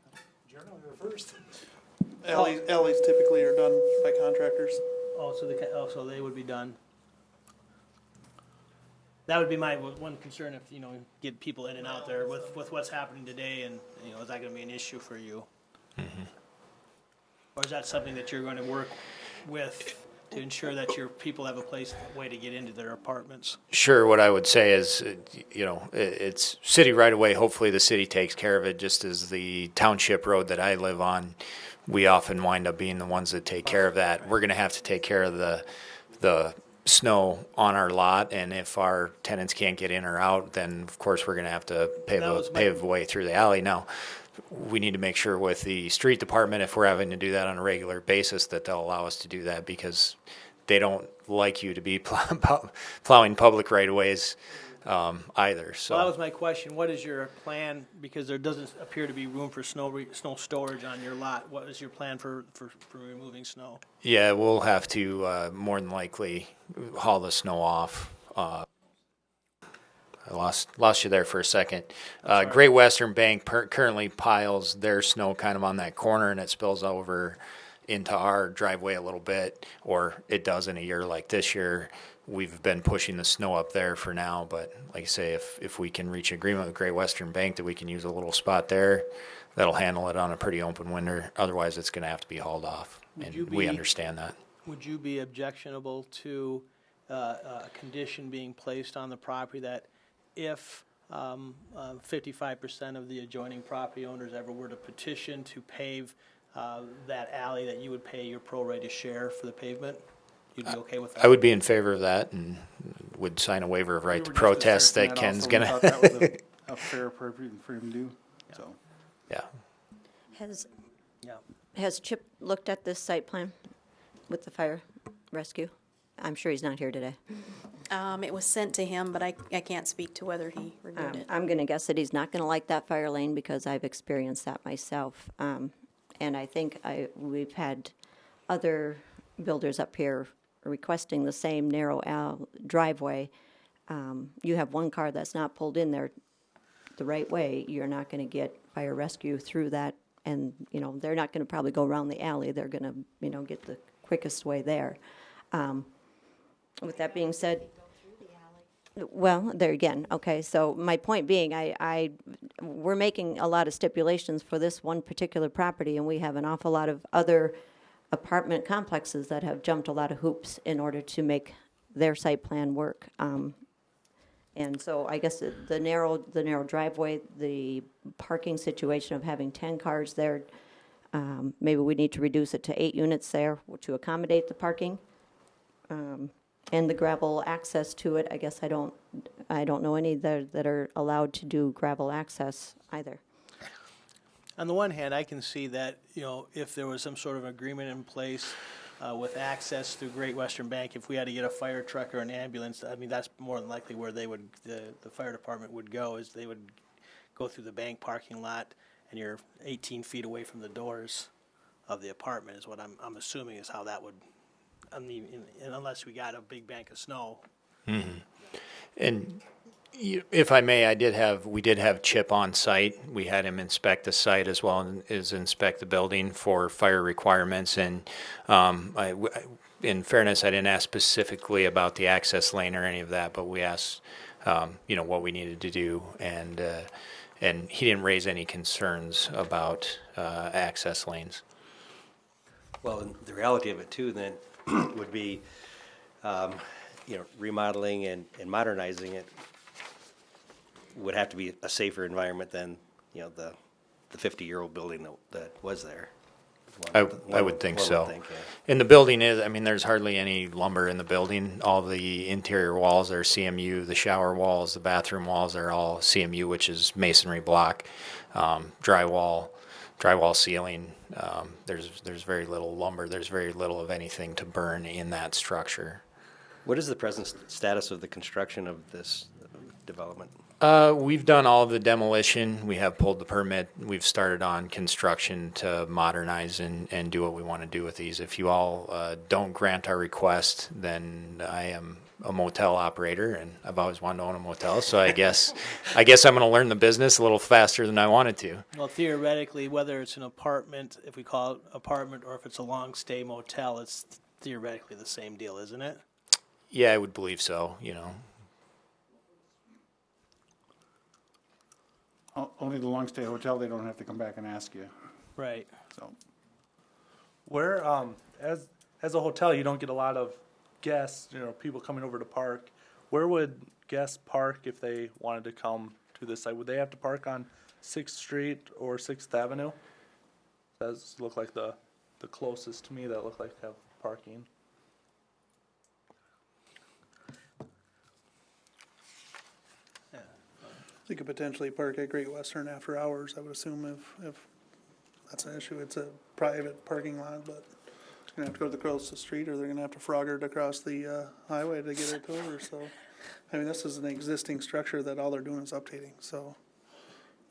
Generally, they're first. Alleys typically are done by contractors. So they would be done. That would be my one concern if, get people in and out there with what's happening today and, is that gonna be an issue for you? Or is that something that you're going to work with to ensure that your people have a way to get into their apartments? Sure, what I would say is, it's city right away. Hopefully the city takes care of it, just as the township road that I live on, we often wind up being the ones that take care of that. We're gonna have to take care of the snow on our lot, and if our tenants can't get in or out, then of course we're gonna have to pave a way through the alley. Now, we need to make sure with the street department, if we're having to do that on a regular basis, that they'll allow us to do that, because they don't like you to be plowing public right-of-ways either. So Well, that was my question. What is your plan? Because there doesn't appear to be room for snow storage on your lot. What is your plan for removing snow? yeah, we'll have to more than likely haul the snow off. I lost you there for a second. Great Western Bank currently piles their snow kind of on that corner, and it spills over into our driveway a little bit, or it does in a year like this year. We've been pushing the snow up there for now, but like I say, if we can reach agreement with Great Western Bank that we can use a little spot there, that'll handle it on a pretty open winter. Otherwise, it's going to have to be hauled off, and we understand that. Would you be objectionable to a condition being placed on the property that if 55% of the adjoining property owners ever were to petition to pave that alley, that you would pay your prorated share for the pavement? You'd be okay with that? I would be in favor of that, and would sign a waiver of right to protest that Ken's We thought that was a fair, appropriate for him to do, so. Yeah. Has Chip looked at this site plan with the fire rescue? I'm sure he's not here today. It was sent to him, but I can't speak to whether he reviewed it. I'm going to guess that he's not going to like that fire lane, because I've experienced that myself. And I think we've had other builders up here requesting the same narrow driveway. You have one car that's not pulled in there the right way, you're not going to get fire rescue through that. And, they're not going to probably go around the alley. They're going to, get the quickest way there. With that being said, well, there again, okay, so my point being, we're making a lot of stipulations for this one particular property, and we have an awful lot of other apartment complexes that have jumped a lot of hoops in order to make their site plan work. And so I guess the narrow driveway, the parking situation of having 10 cars there, maybe we need to reduce it to 8 units there to accommodate the parking. And the gravel access to it, I guess I don't know any that are allowed to do gravel access either. On the one hand, I can see that, if there was some sort of agreement in place with access through Great Western Bank, if we had to get a fire truck or an ambulance, I mean, that's more than likely where the fire department would go, is they would go through the bank parking lot, and you're 18 feet away from the doors of the apartment, is what I'm assuming is how that would, unless we got a big bank of snow. Mm-hmm. And if I may, we did have Chip on site. We had him inspect the site as well as inspect the building for fire requirements. And in fairness, I didn't ask specifically about the access lane or any of that, but we asked, what we needed to do, and he didn't raise any concerns about access lanes. Well, and the reality of it too then would be, remodeling and modernizing it would have to be a safer environment than, the 50-year-old building that was there. I would think one so. would think, yeah. And the building is, I mean, there's hardly any lumber in the building. All the interior walls are CMU, the shower walls, the bathroom walls are all CMU, which is masonry block, drywall ceiling. There's very little lumber. There's very little of anything to burn in that structure. What is the present status of the construction of this development? We've done all the demolition. We have pulled the permit. We've started on construction to modernize and do what we want to do with these. If you all don't grant our request, then I am a motel operator, and I've always wanted to own a motel. So I guess I'm going to learn the business a little faster than I wanted to. Well, theoretically, whether it's an apartment, if we call it apartment, or if it's a long-stay motel, it's theoretically the same deal, isn't it? Yeah, I would believe so. You know. Only the long-stay hotel, they don't have to come back and ask you, Right. so. Where, as a hotel, you don't get a lot of guests, people coming over to park. Where would guests park if they wanted to come to this site? Would they have to park on 6th Street or 6th Avenue? Does look like the closest to me that look like have parking. They could potentially park at Great Western after hours, I would assume, if that's an issue. It's a private parking lot, but it's gonna have to go to the closest street, or they're gonna have to frogger it across the highway to get it over, so. I mean, this is an existing structure that all they're doing is updating, so.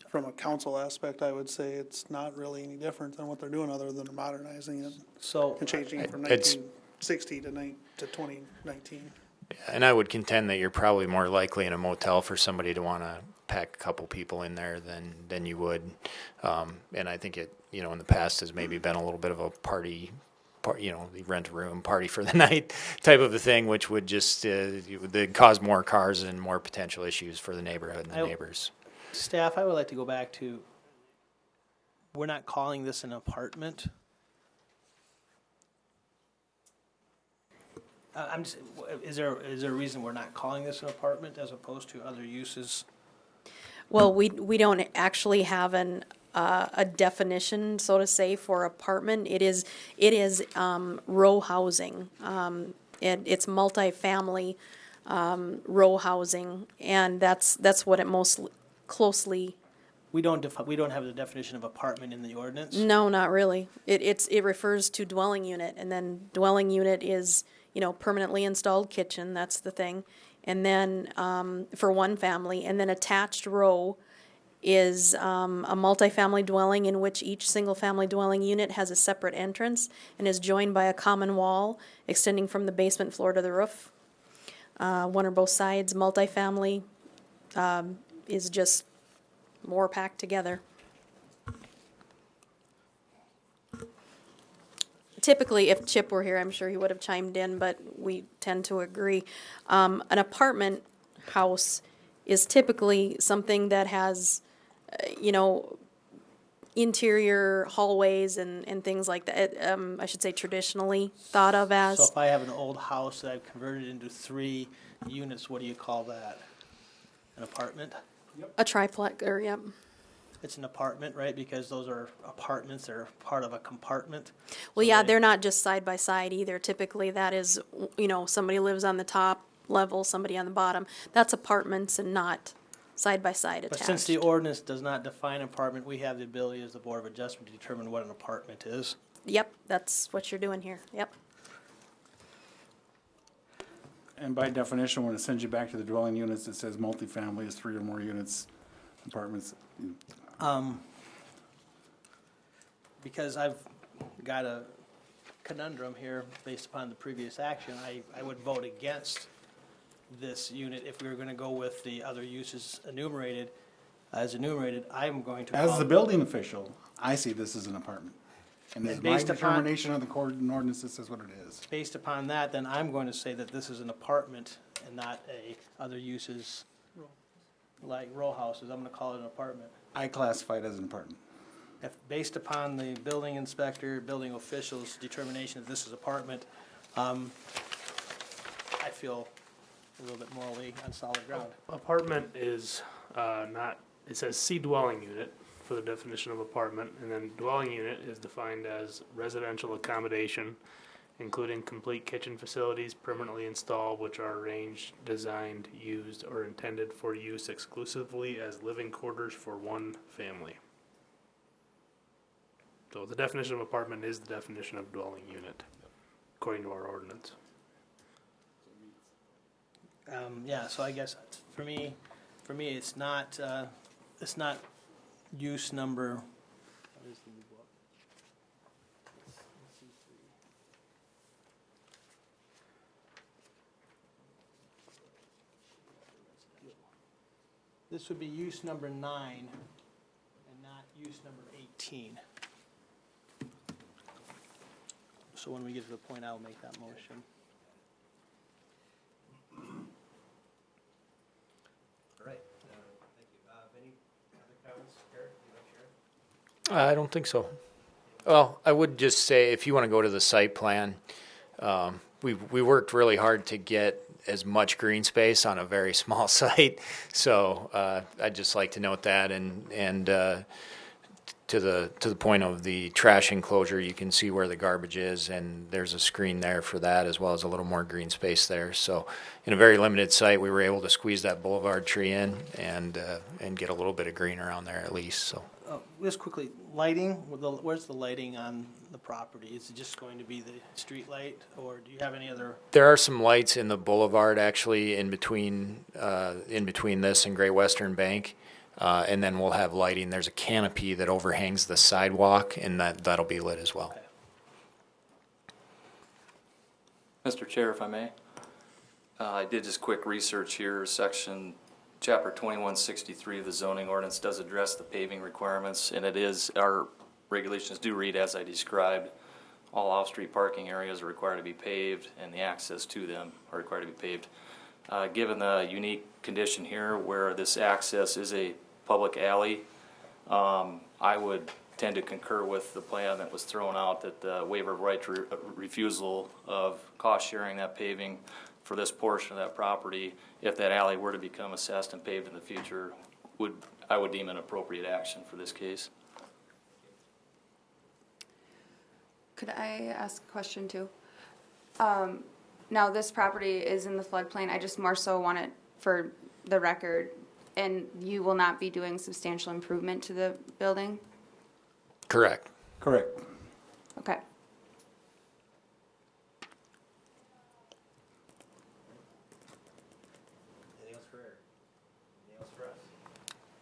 From a council aspect, I would say it's not really any different than what they're doing, other than modernizing it So, and changing it from It's- 1960 to 2019. And I would contend that you're probably more likely in a motel for somebody to want to pack a couple people in there than you would. And I think it, in the past has maybe been a little bit of a party, you rent a room, party for the night type of a thing, which would just would cause more cars and more potential issues for the neighborhood and the neighbors. staff, I would like to go back to, we're not calling this an apartment. I'm just, is there a reason we're not calling this an apartment as opposed to other uses? Well, we don't actually have a definition, so to say, for apartment. It is row housing. It's multifamily row housing, and that's what it most closely. We don't have the definition of apartment in the ordinance? No, not really. It refers to dwelling unit, and then dwelling unit is, permanently installed kitchen, that's the thing. And then, for one family, and then attached row is, a multifamily dwelling in which each single-family dwelling unit has a separate entrance and is joined by a common wall extending from the basement floor to the roof. One or both sides. Multifamily, is just more packed together. Typically, if Chip were here, I'm sure he would have chimed in, but we tend to agree. An apartment house is typically something that has, interior hallways and things like that. I should say traditionally thought of as. So if I have an old house that I've converted into 3 units, what do you call that? An apartment? A triplex, or, yep. It's an apartment, right? Because those are apartments, they're part of a compartment. Well, So yeah, they- they're not just side by side either. Typically, that is, somebody lives on the top level, somebody on the bottom. That's apartments and not side by side But attached. since the ordinance does not define apartment, we have the ability as the Board of Adjustment to determine what an apartment is. Yep, that's what you're doing here. Yep. And by definition, when it sends you back to the dwelling units, it says multifamily is 3 or more units, apartments. Because I've got a conundrum here based upon the previous action, I would vote against this unit if we were gonna go with the other uses enumerated. As enumerated, I'm going to. As call- the building official, I see this as an apartment. And it's And my based upon- determination of the court and ordinance that says what it is. Based upon that, then I'm going to say that this is an apartment and not other uses like row houses. I'm gonna call it an apartment. I classify it as an apartment. If, based upon the building inspector, building official's determination that this is apartment, I feel a little bit morally on solid ground. Apartment is not, it says C dwelling unit for the definition of apartment, and then dwelling unit is defined as residential accommodation, including complete kitchen facilities permanently installed, which are arranged, designed, used, or intended for use exclusively as living quarters for one family. So the definition of apartment is the definition of dwelling unit, according to our ordinance. Yeah, so I guess for me, it's not use number. What is the new book? This would be use number 9 and not use number 18. So when we get to the point, I'll make that motion. All right, thank you. Any other comments, Eric? You want to share? I don't think so. Well, I would just say if you want to go to the site plan, we worked really hard to get as much green space on a very small site. So I'd just like to note that, and to the point of the trash enclosure, you can see where the garbage is, and there's a screen there for that, as well as a little more green space there. So in a very limited site, we were able to squeeze that boulevard tree in and get a little bit of green around there at least. So. Just quickly, lighting, where's the lighting on the property? Is it just going to be the street light, or do you have any other? There are some lights in the boulevard, actually, in between this and Great Western Bank, and then we'll have lighting. There's a canopy that overhangs the sidewalk, and that'll be lit as well. Okay. Mr. Chair, if I may, I did just quick research here. Chapter 2163 of the zoning ordinance does address the paving requirements, and our regulations do read as I described. All off-street parking areas are required to be paved, and the access to them are required to be paved. Given the unique condition here where this access is a public alley, I would tend to concur with the plan that was thrown out, that the waiver of right to refusal of cost sharing that paving for this portion of that property, if that alley were to become assessed and paved in the future, I would deem an appropriate action for this case. Could I ask a question too? Now this property is in the floodplain. I just more so want it for the record, and you will not be doing substantial improvement to the building? Correct. Correct. Okay. Anything else for Eric? Anything else for us?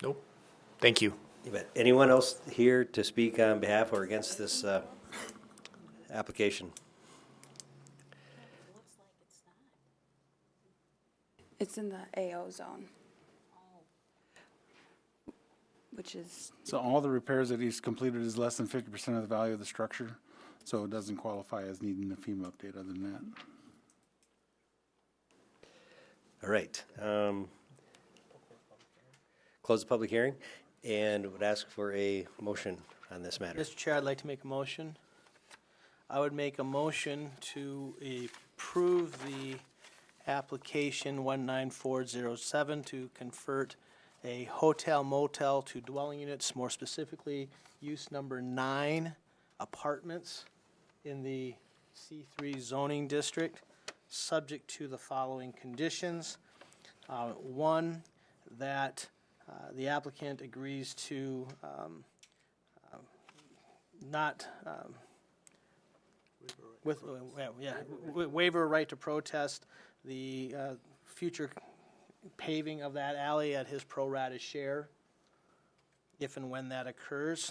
Nope. Thank you. You bet. Anyone else here to speak on behalf or against this application? It's in the AO zone. Which is, So all the repairs that he's completed is less than 50% of the value of the structure, so it doesn't qualify as needing a FEMA update other than that. All right. Close the public hearing and would ask for a motion on this matter. Mr. Chair, I'd like to make a motion. I would make a motion to approve the application 19407 to convert a hotel motel to dwelling units, more specifically use number 9, apartments in the C3 zoning district, subject to the following conditions. One, that the applicant agrees to waiver right to protest the future paving of that alley at his pro rata share, if and when that occurs.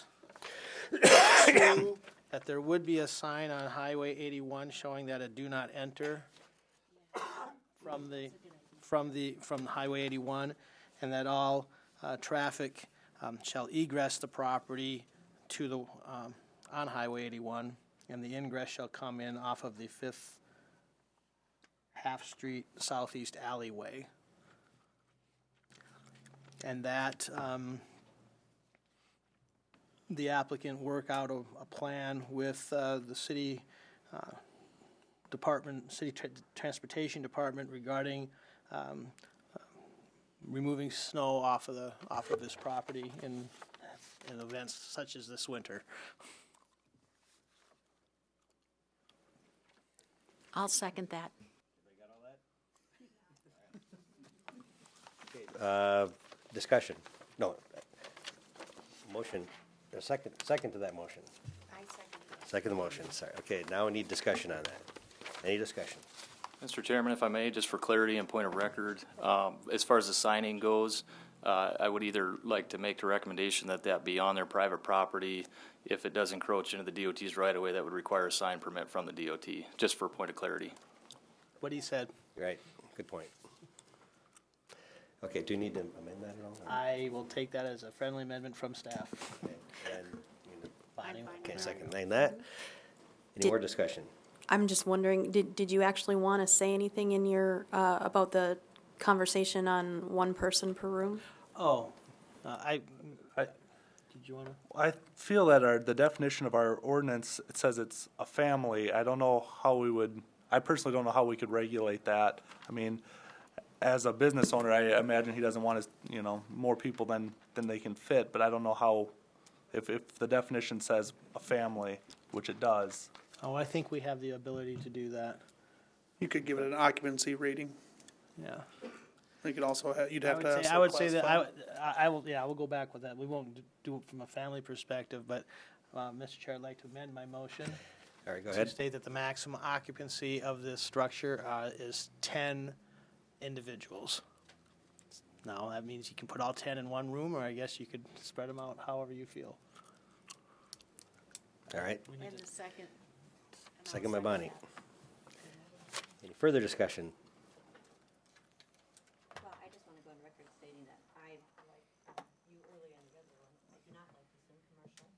Two, that there would be a sign on Highway 81 showing that a do not enter from Highway 81, and that all traffic shall egress the property to the on Highway 81, and the ingress shall come in off of the 5th Half Street Southeast alleyway. And that the applicant work out a plan with the city department, transportation department regarding removing snow off of this property in in events such as this winter. I'll second that. Discussion? No. Motion, a second to that motion. Second the motion, sorry. Okay, now we need discussion on that. Any discussion? Mr. Chairman, if I may, just for clarity and point of record, as far as the signing goes, I would either like to make the recommendation that that be on their private property. If it does encroach into the DOT's right of way, that would require a sign permit from the DOT, just for a point of clarity. What he said. Right, good point. Okay, do you need to amend that at all? I will take that as a friendly amendment from staff. Okay, and, Bonnie? okay, second that. Any more discussion? I'm just wondering, did you actually want to say anything in your, about the conversation on one person per room? Oh, did you want to? I feel that the definition of our ordinance, it says it's a family. I don't know how we would, I personally don't know how we could regulate that. I mean, as a business owner, I imagine he doesn't want his, more people than they can fit, but I don't know how, if the definition says a family, which it does. Oh, I think we have the ability to do that. You could give it an occupancy rating. Yeah. You could also have, you'd I have would to say, ask. I would say that I will, yeah, we'll go back with that. We won't do it from a family perspective, but, Mr. Chair, I'd like to amend my motion. All right, go To ahead. state that the maximum occupancy of this structure, is 10 individuals. Now, that means you can put all 10 in one room, or I guess you could spread them out however you feel. All right, And the second. second by Bonnie. Any further discussion? Well, I just want to go on record stating that I, like you earlier in the other one, I do not like this in commercial.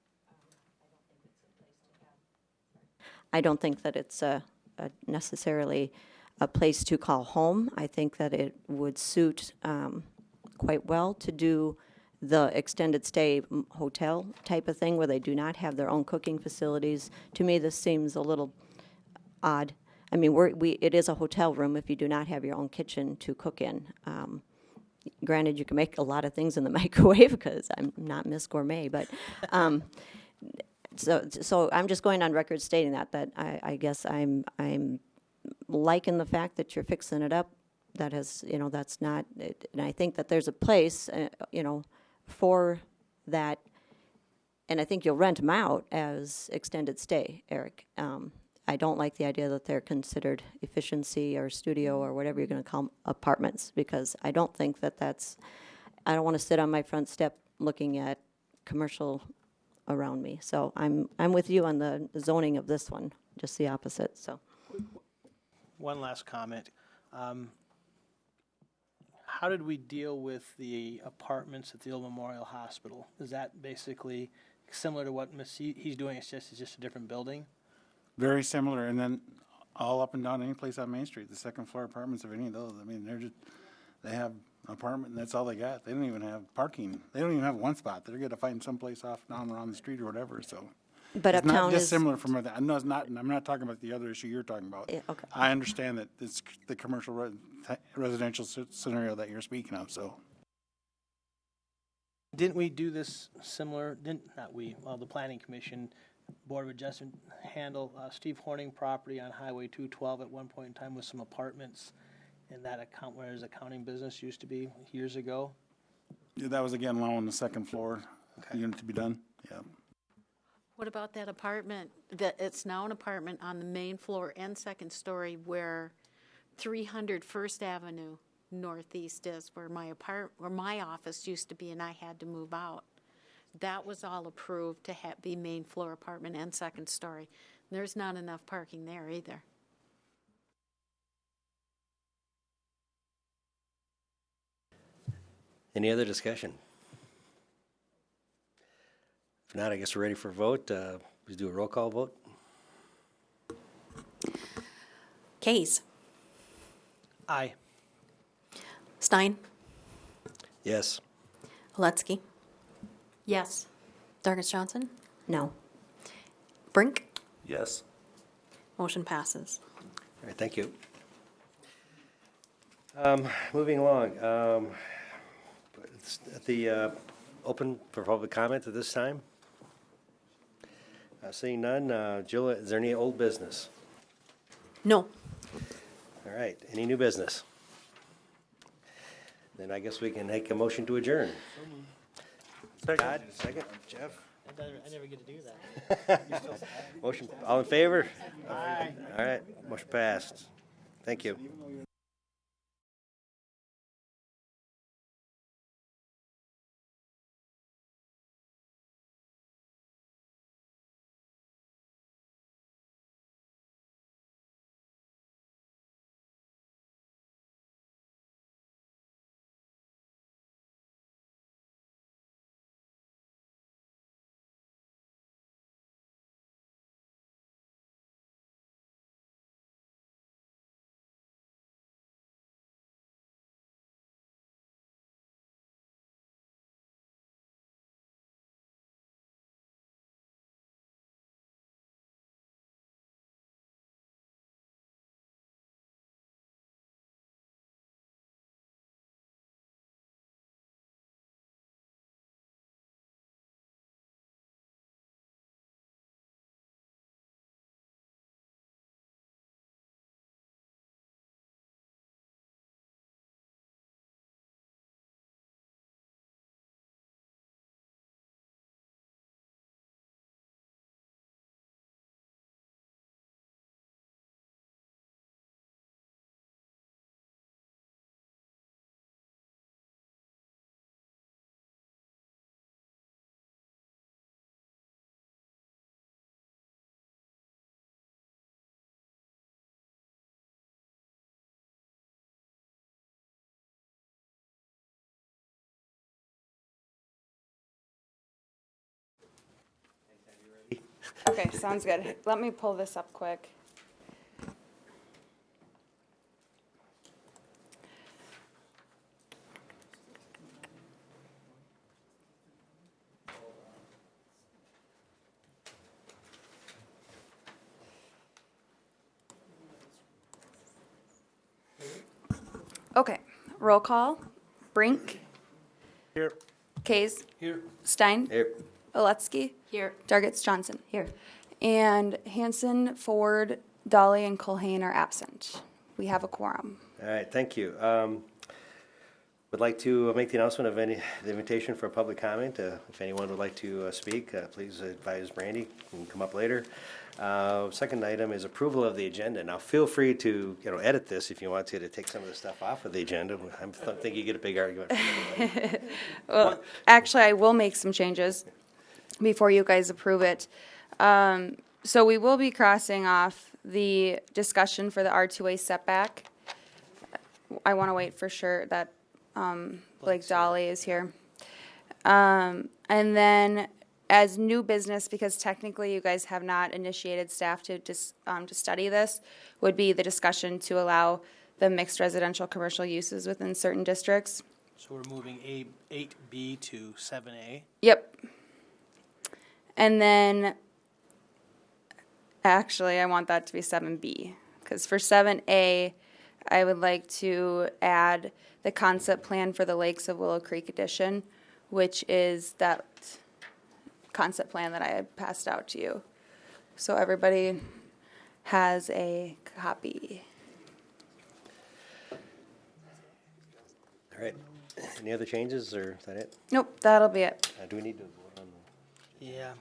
I don't think that it's a necessarily a place to call home. I think that it would suit quite well to do the extended stay hotel type of thing where they do not have their own cooking facilities. To me, this seems a little odd. I mean, it is a hotel room if you do not have your own kitchen to cook in. Granted, you can make a lot of things in the microwave because I'm not Miss Gourmet, but so I'm just going on record stating that I guess I'm liking the fact that you're fixing it up. That has, that's not, and I think that there's a place, for that, and I think you'll rent them out as extended stay, Eric. I don't like the idea that they're considered efficiency or studio or whatever you're going to call them, apartments, because I don't think I don't want to sit on my front step looking at commercial around me. So I'm with you on the zoning of this one, just the opposite, so. One last comment. How did we deal with the apartments at the Old Memorial Hospital? Is that basically similar to what he's doing? It's just a different building? Very similar, and then all up and down any place on Main Street, the second floor apartments of any of those. I mean, they have an apartment and that's all they got. They don't even have parking. They don't even have one spot. They're gonna find someplace off down around the street or whatever, so. But It's not uptown is. dissimilar from other, no, it's not, and I'm not talking about the other issue you're talking about. Yeah, okay. I understand that it's the commercial residential scenario that you're speaking of, so. Didn't we do this similar, the Planning Commission, Board of Adjustment handle Steve Horning property on Highway 212 at one point in time with some apartments in that account where his accounting business used to be years ago? Yeah, that was again allowing the second floor unit to be done, yeah. What about that apartment, that it's now an apartment on the main floor and second story where 300 First Avenue Northeast is, where my office used to be and I had to move out. That was all approved to be main floor apartment and second story. There's not enough parking there either. Any other discussion? If not, I guess we're ready for a vote. Please do a roll call vote. Kays. Aye. Stein. Yes. Helutsky. Yes. Dargis Johnson. No. Brink. Yes. Motion passes. All right, thank you. Moving along, open for public comment at this time? Seeing none, Jill, is there any old business? No. All right, any new business? Then I guess we can make a motion to adjourn. Todd, second, Jeff? I never get to do that. Motion, all in favor? Aye. All right, motion passed. Thank you. Okay, sounds good. Let me pull this up quick. Okay, roll call. Brink, Here. Kays, Here. Stein, Here. Oletsky, Here. Dargits Johnson. Here. And Hanson, Ford, Dolly, and Colhane are absent. We have a quorum. All right, thank you. Would like to make the announcement of the invitation for public comment. If anyone would like to speak, please advise Brandy. You can come up later. Second item is approval of the agenda. Now, feel free to edit this if you want to take some of the stuff off of the agenda. I think you get a big argument from everybody. Well, actually, I will make some changes before you guys approve it. So we will be crossing off the discussion for the R2A setback. I want to wait for sure that Blake Dolly is here. And then as new business, because technically you guys have not initiated staff to study this, would be the discussion to allow the mixed residential commercial uses within certain districts. So we're moving 8B to 7A. Yep. And then, actually, I want that to be 7B, because for 7A, I would like to add the concept plan for the Lakes of Willow Creek addition, which is that concept plan that I had passed out to you. So everybody has a copy. All right. Any other changes, or is that it? Nope, that'll be it. Do we need to vote on Yeah.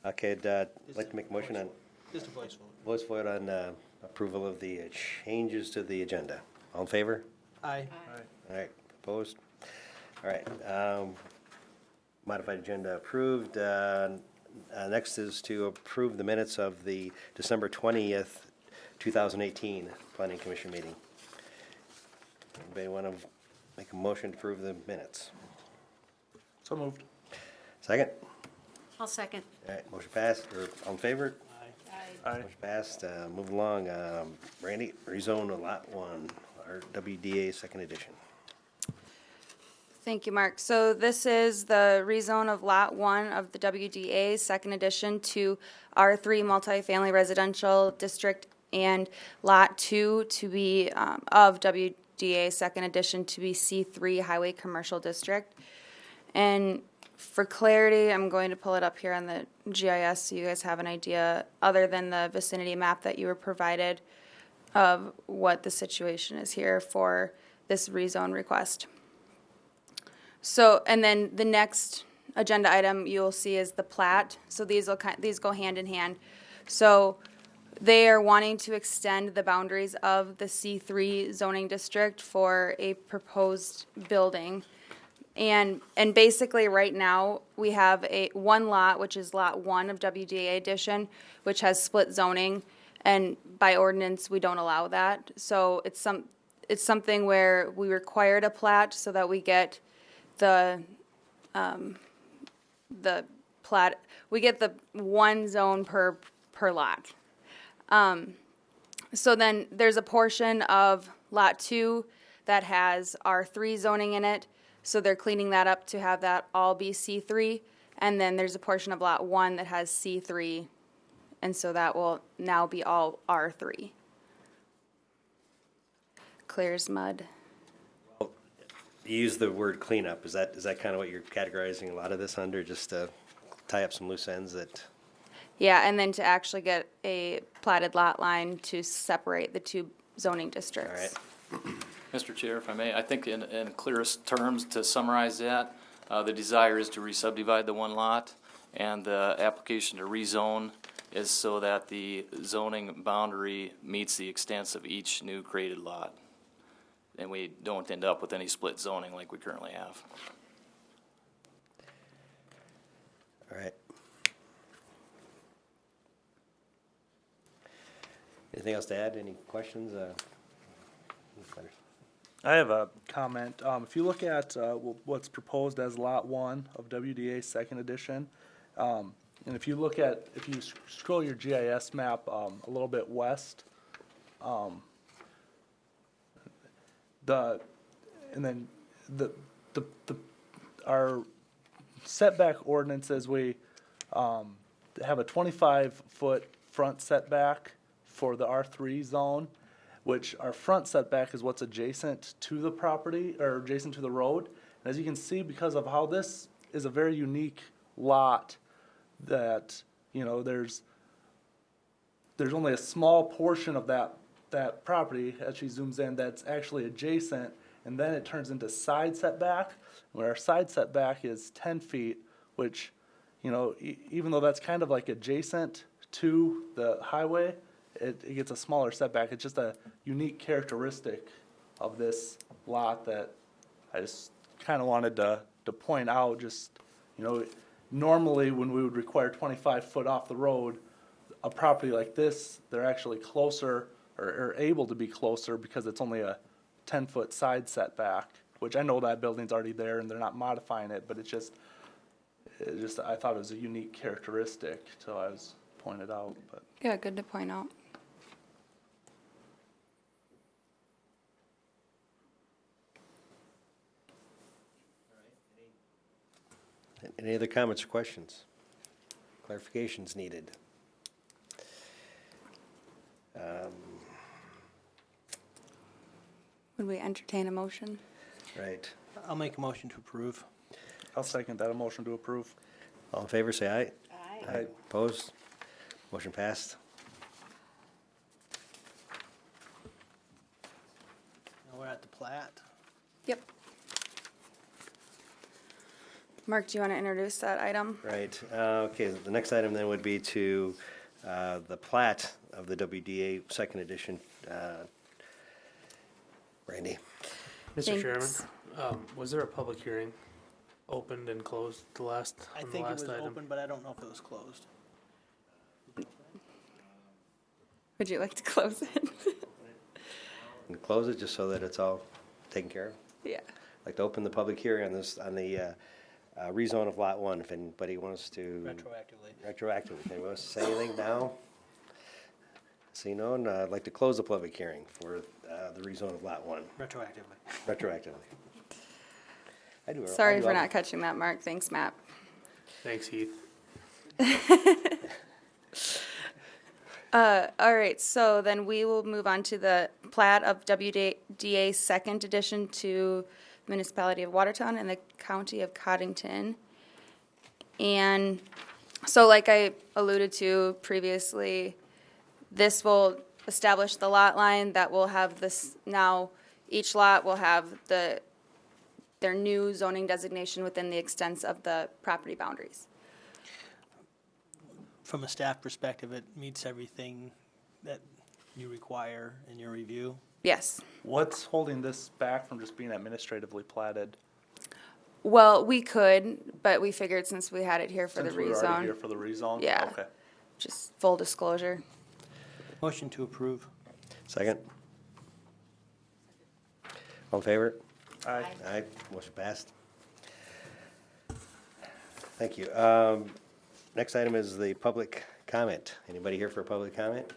Okay, I'd like to make a motion on Just a voice vote. voice vote on approval of the changes to the agenda. All in favor? Aye. All right, opposed? All right, modified agenda approved. Next is to approve the minutes of the December 20th, 2018 Planning Commission meeting. Anybody want to make a motion to approve the minutes? So moved. Second? I'll second. All right, motion passed, or all in favor? Aye. Motion passed. Move along. Randy, rezone lot 1, our WDA second edition. Thank you, Mark. So this is the rezone of Lot 1 of the WDA, second edition, to R3 multifamily residential district, and Lot 2 to be, of WDA, second edition, to be C3 highway commercial district. And For clarity, I'm going to pull it up here on the GIS so you guys have an idea, other than the vicinity map that you were provided, of what the situation is here for this rezone request. So, and then the next agenda item you'll see is the plat. So these go hand in hand. So they are wanting to extend the boundaries of the C3 zoning district for a proposed building. And basically right now we have one lot, which is lot 1 of WDA addition, which has split zoning, and by ordinance we don't allow that. So it's something where we required a plat so that we get the plat, we get the one zone per lot. So then there's a portion of lot 2 that has R3 zoning in it. So they're cleaning that up to have that all be C3. And then there's a portion of lot 1 that has C3. And so that will now be all R3. Clear as mud. You use the word cleanup. Is that kind of what you're categorizing a lot of this under, just to tie up some loose ends that? Yeah, and then to actually get a platted lot line to separate the two zoning districts. All right. Mr. Chair, if I may, I think in clearest terms to summarize that, the desire is to re-subdivide the one lot, and the application to rezone is so that the zoning boundary meets the extents of each new created lot. And we don't end up with any split zoning like we currently have. All right. Anything else to add? Any questions? I have a comment. If you look at what's proposed as Lot 1 of WDA Second Edition, and if you scroll your GIS map a little bit west, our setback ordinances, we have a 25-foot front setback for the R3 zone, which our front setback is what's adjacent to the property or adjacent to the road. And as you can see, because of how this is a very unique lot, that there's only a small portion of that property as she zooms in that's actually adjacent, and then it turns into side setback, where our side setback is 10 feet, which even though that's kind of like adjacent to the highway, it gets a smaller setback. It's just a unique characteristic of this lot that I just kind of wanted to point out. Just, normally when we would require 25 foot off the road, a property like this, they're actually closer or able to be closer because it's only a 10-foot side setback, which I know that building's already there and they're not modifying it, but it's just I thought it was a unique characteristic, so I was pointed out. But Yeah, good to point out. Any other comments or questions? Clarifications needed. Would we entertain a motion? Right. I'll make a motion to approve. I'll second that, a motion to approve. All in favor, say aye. Aye. Opposed? Motion passed. Now we're at the plat. Yep. Mark, do you want to introduce that item? Right. Okay, the next item then would be to the plat of the WDA Second Edition. Randy. Mr. Chairman, Thanks. was there a public hearing opened and closed I on the think it last was item? open, but I don't know if it was closed. Would you like to close it? And close it just so that it's all taken care of. Yeah. I'd like to open the public hearing on this, on the rezone of Lot 1, if anybody wants to. Retroactively. If anybody wants to say anything now? See none, I'd like to close the public hearing for the rezone of Lot 1, retroactively. Sorry for not catching that, Mark. Thanks, Matt. Thanks, Heath. All right, so then we will move on to the plat of WDA Second Edition to the Municipality of Watertown and the County of Coddington. And so like I alluded to previously, this will establish the lot line that will have this, now each lot will have their new zoning designation within the extents of the property boundaries. From a staff perspective, it meets everything that you require in your review. Yes. What's holding this back from just being administratively platted? Well, we could, but we figured since we had it here for Since the we were already rezone, here for the rezone? Yeah. Okay. just full disclosure. Motion to approve. Second. All in favor? Aye. Aye, motion passed. Thank you. Next item is the public comment. Anybody here for a public comment?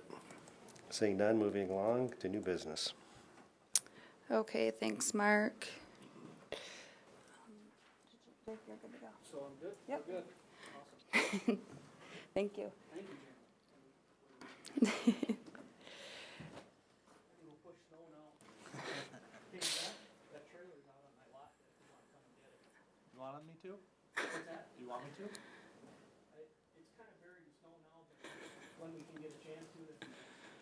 Seeing none, moving along to new business. Okay, thanks, Mark. Yep. Thank you. You want me to? Do you want me to? It's kind of buried in snow now, but when we can get a chance to, then.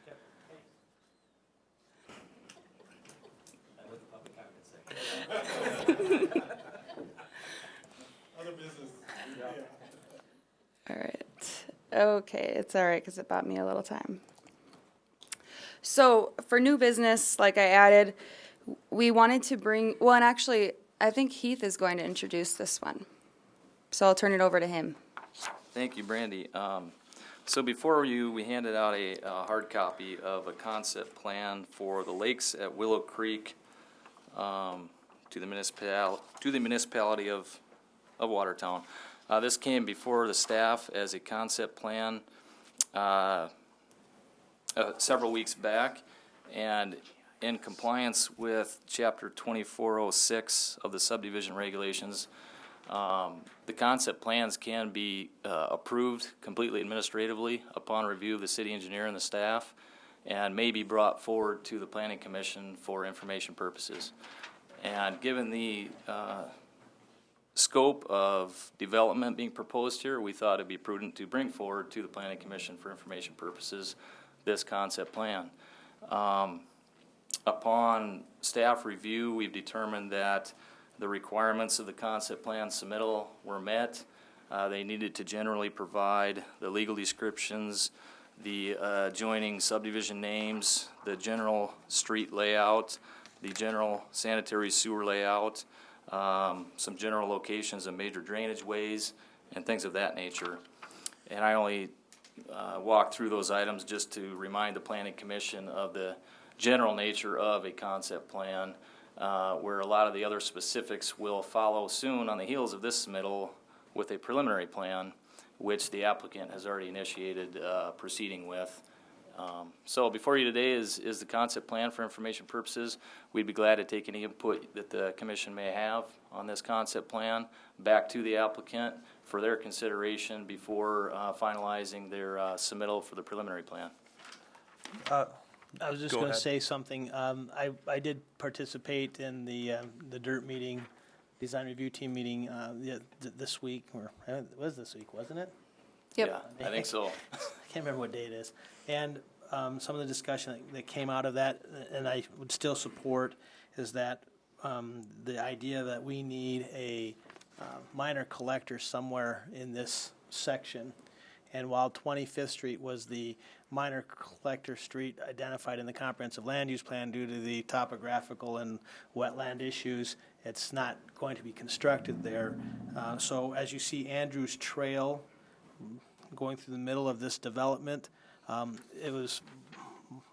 Okay, thanks. Other business. All right. Okay, it's all right because it bought me a little time. So for new business, like I added, we wanted to bring, well, and actually, I think Heath is going to introduce this one. So I'll turn it over to him. Thank you, Brandy. So before you, we handed out a hard copy of a concept plan for the lakes at Willow Creek to the municipality of Watertown. This came before the staff as a concept plan several weeks back, and in compliance with Chapter 2406 of the subdivision regulations, the concept plans can be approved completely administratively upon review of the city engineer and the staff, and may be brought forward to the planning commission for information purposes. And given the scope of development being proposed here, we thought it'd be prudent to bring forward to the planning commission for information purposes this concept plan. Upon staff review, we've determined that the requirements of the concept plan submittal were met. They needed to generally provide the legal descriptions, the adjoining subdivision names, the general street layout, the general sanitary sewer layout, some general locations of major drainage ways, and things of that nature. And I only walked through those items just to remind the planning commission of the general nature of a concept plan, where a lot of the other specifics will follow soon on the heels of this submittal with a preliminary plan, which the applicant has already initiated proceeding with. So before you today is the concept plan for information purposes. We'd be glad to take any input that the commission may have on this concept plan back to the applicant for their consideration before finalizing their submittal for the preliminary plan. I was just Go going to ahead. say something. I did participate in the DIRT meeting, design review team meeting this week, or it was this week, wasn't it? Yep. Yeah, I think so. I can't remember what day it is. And some of the discussion that came out of that, and I would still support, is that the idea that we need a minor collector somewhere in this section. And while 25th Street was the minor collector street identified in the comprehensive land use plan due to the topographical and wetland issues, it's not going to be constructed there. So as you see Andrews Trail going through the middle of this development, it was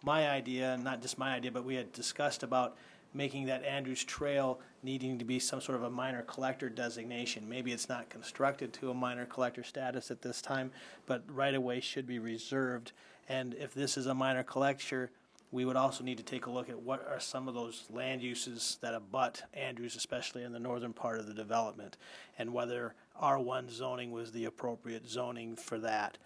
my idea, not just my idea, but we had discussed about making that Andrews Trail needing to be some sort of a minor collector designation. Maybe it's not constructed to a minor collector status at this time, but right-of-way should be reserved. And if this is a minor collector, we would also need to take a look at what are some of those land uses that abut Andrews, especially in the northern part of the development, and whether R1 zoning was the appropriate zoning for that.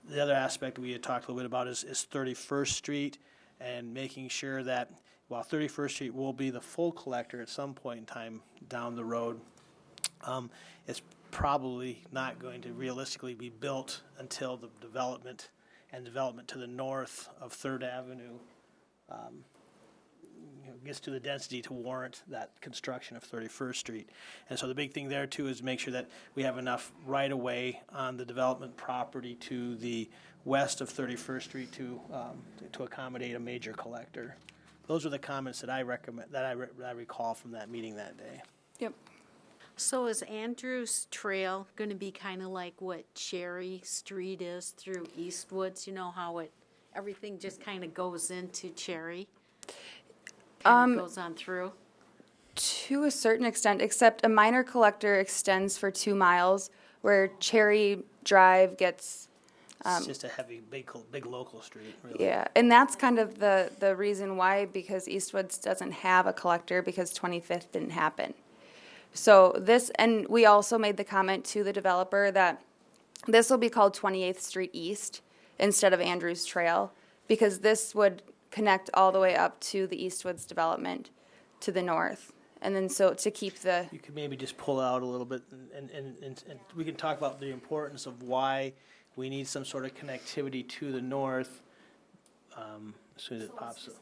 The other aspect we had talked a little bit about is 31st Street, and making sure that while 31st Street will be the full collector at some point in time down the road, it's probably not going to realistically be built until the development to the north of Third Avenue gets to the density to warrant that construction of 31st Street. And so the big thing there too is make sure that we have enough right of way on the development property to the west of 31st Street to accommodate a major collector. Those are the comments that I recommend, that I recall from that meeting that day. Yep. So is Andrews Trail going to be kind of like what Cherry Street is through Eastwoods? You know how everything just kind of goes into Cherry? Kind of goes on through? To a certain extent, except a minor collector extends for 2 miles, where Cherry Drive gets. It's just a heavy, big local street, really. Yeah, and that's kind of the reason why, because Eastwoods doesn't have a collector, because 25th didn't happen. So this, and we also made the comment to the developer that this will be called 28th Street East instead of Andrews Trail, because this would connect all the way up to the Eastwoods development to the north. And then so to keep the... You could maybe just pull out a little bit and we can talk about the importance of why we need some sort of connectivity to the north as soon as it pops up.